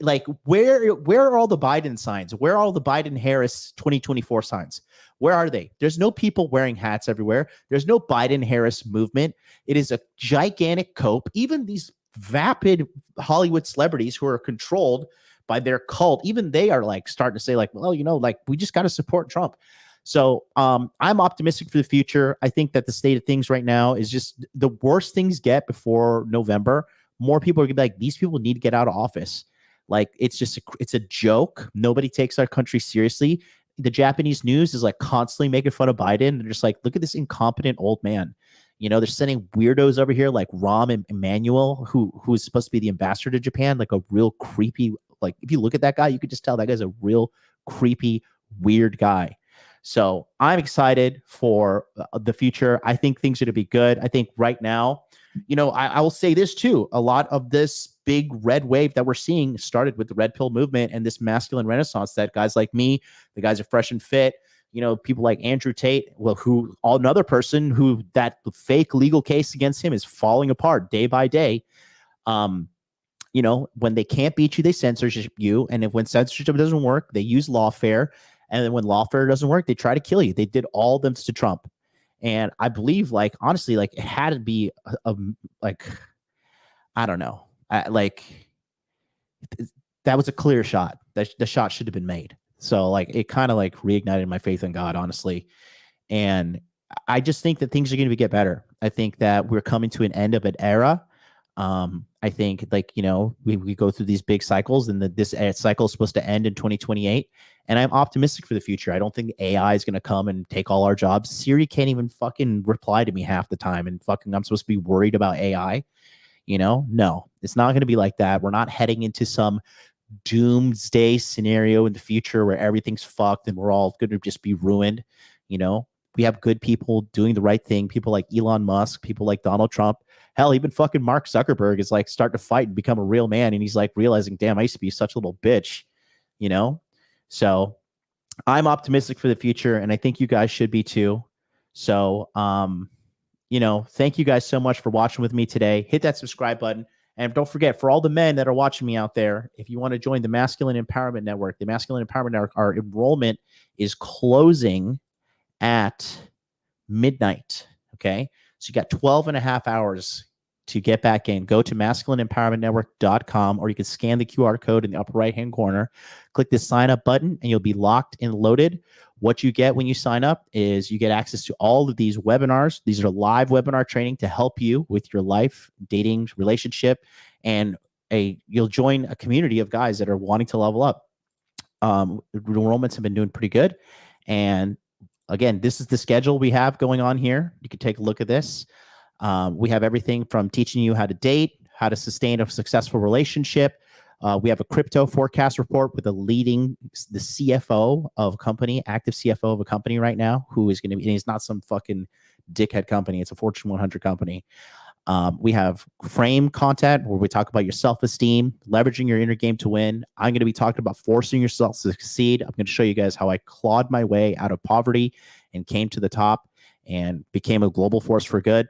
like where are all the Biden signs? Where are all the Biden-Harris 2024 signs? Where are they? There's no people wearing hats everywhere. There's no Biden-Harris movement. It is a gigantic cope. Even these vapid Hollywood celebrities who are controlled by their cult, even they are like starting to say like, well, you know, like we just got to support Trump. So I'm optimistic for the future. I think that the state of things right now is just the worse things get before November. More people are gonna be like, these people need to get out of office. Like, it's just it's a joke. Nobody takes our country seriously. The Japanese news is like constantly making fun of Biden. They're just like, look at this incompetent old man. You know, they're sending weirdos over here like Rahm Emanuel, who is supposed to be the ambassador to Japan, like a real creepy. Like, if you look at that guy, you could just tell that guy's a real creepy, weird guy. So I'm excited for the future. I think things are going to be good. I think right now, you know, I will say this too. A lot of this big red wave that we're seeing started with the red pill movement and this masculine renaissance that guys like me, the guys are fresh and fit, you know, people like Andrew Tate, well, who another person who that fake legal case against him is falling apart day by day. You know, when they can't beat you, they censorship you. And when censorship doesn't work, they use lawfare. And then when lawfare doesn't work, they try to kill you. They did all of them to Trump. And I believe, like, honestly, like, it had to be like, I don't know. Like, that was a clear shot. The shot should have been made. So, like, it kind of, like, reignited my faith in God, honestly. And I just think that things are going to get better. I think that we're coming to an end of an era. I think, like, you know, we go through these big cycles, and this cycle is supposed to end in 2028. And I'm optimistic for the future. I don't think AI is going to come and take all our jobs. Siri can't even fucking reply to me half the time. And fucking, I'm supposed to be worried about AI. No, it's not going to be like that. We're not heading into some doomsday scenario in the future where everything's fucked and we're all going to just be ruined. We have good people doing the right thing. People like Elon Musk, people like Donald Trump. Hell, even fucking Mark Zuckerberg is like starting to fight and become a real man. And he's like realizing, damn, I used to be such a little bitch, So I'm optimistic for the future, and I think you guys should be too. So, thank you guys so much for watching with me today. Hit that subscribe button. And don't forget, for all the men that are watching me out there, if you want to join the Masculine Empowerment Network, our enrollment is closing at midnight. Okay. So you got 12 and a half hours to get back in. Go to masculineempowermentnetwork.com, or you can scan the QR code in the upper right-hand corner. Click the sign up button and you'll be locked and loaded. What you get when you sign up is you get access to all of these webinars. These are live webinar training to help you with your life, dating, relationship, and you'll join a community of guys that are wanting to level up. Enrollments have been doing pretty good. And again, this is the schedule we have going on here. You can take a look at this. We have everything from teaching you how to date, how to sustain a successful relationship. We have a crypto forecast report with the CFO of a company, active CFO of a company right now, who is going to be, and he's not some fucking dickhead company. It's a Fortune 100 company. We have frame content where we talk about your self-esteem, leveraging your inner game to win. I'm going to be talking about forcing yourself to succeed. I'm going to show you guys how I clawed my way out of poverty and came to the top and became a global force for good.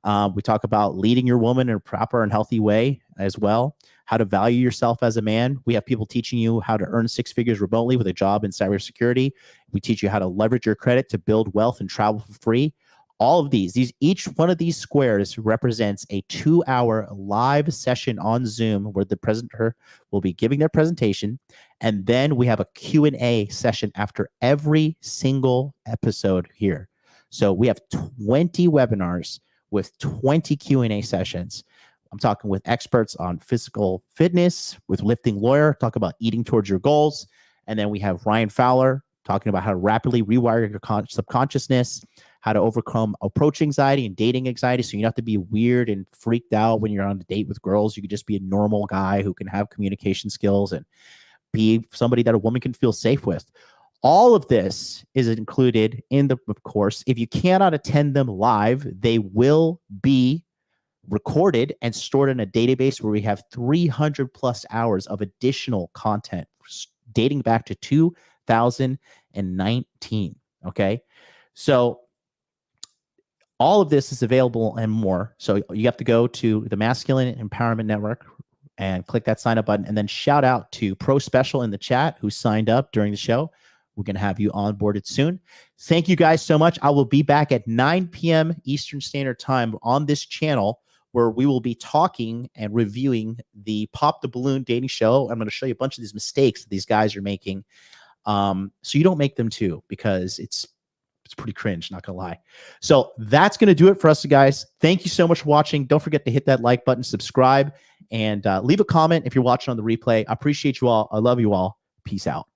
We talk about leading your woman in a proper and healthy way as well, how to value yourself as a man. We have people teaching you how to earn 6 figures remotely with a job in cybersecurity. We teach you how to leverage your credit to build wealth and travel for free. All of each one of these squares represents a 2-hour live session on Zoom where the presenter will be giving their presentation. And then we have a Q&A session after every single episode here. So we have 20 webinars with 20 Q&A sessions. I'm talking with experts on physical fitness, with Lifting Lawyer, talk about eating towards your goals. And then we have Ryan Fowler talking about how to rapidly rewire your subconsciousness, how to overcome approach anxiety and dating anxiety. So you don't have to be weird and freaked out when you're on a date with girls. You could just be a normal guy who can have communication skills and be somebody that a woman can feel safe with. All of this is included in the course. If you cannot attend them live, they will be recorded and stored in a database where we have 300 plus hours of additional content dating back to 2019. Okay. So all of this is available and more. So you have to go to the Masculine Empowerment Network and click that sign up button, and then shout out to Pro Special in the chat who signed up during the show. We're going to have you onboarded soon. Thank you guys so much. I will be back at 9 p.m. Eastern Standard Time on this channel where we will be talking and reviewing the Pop the Balloon dating show. I'm going to show you a bunch of these mistakes that these guys are making. So you don't make them too, because it's pretty cringe, not going to lie. So that's going to do it for us, guys. Thank you so much for watching. Don't forget to hit that like button, subscribe, and leave a comment if you're watching on the replay. I appreciate you all. I love you all. Peace out.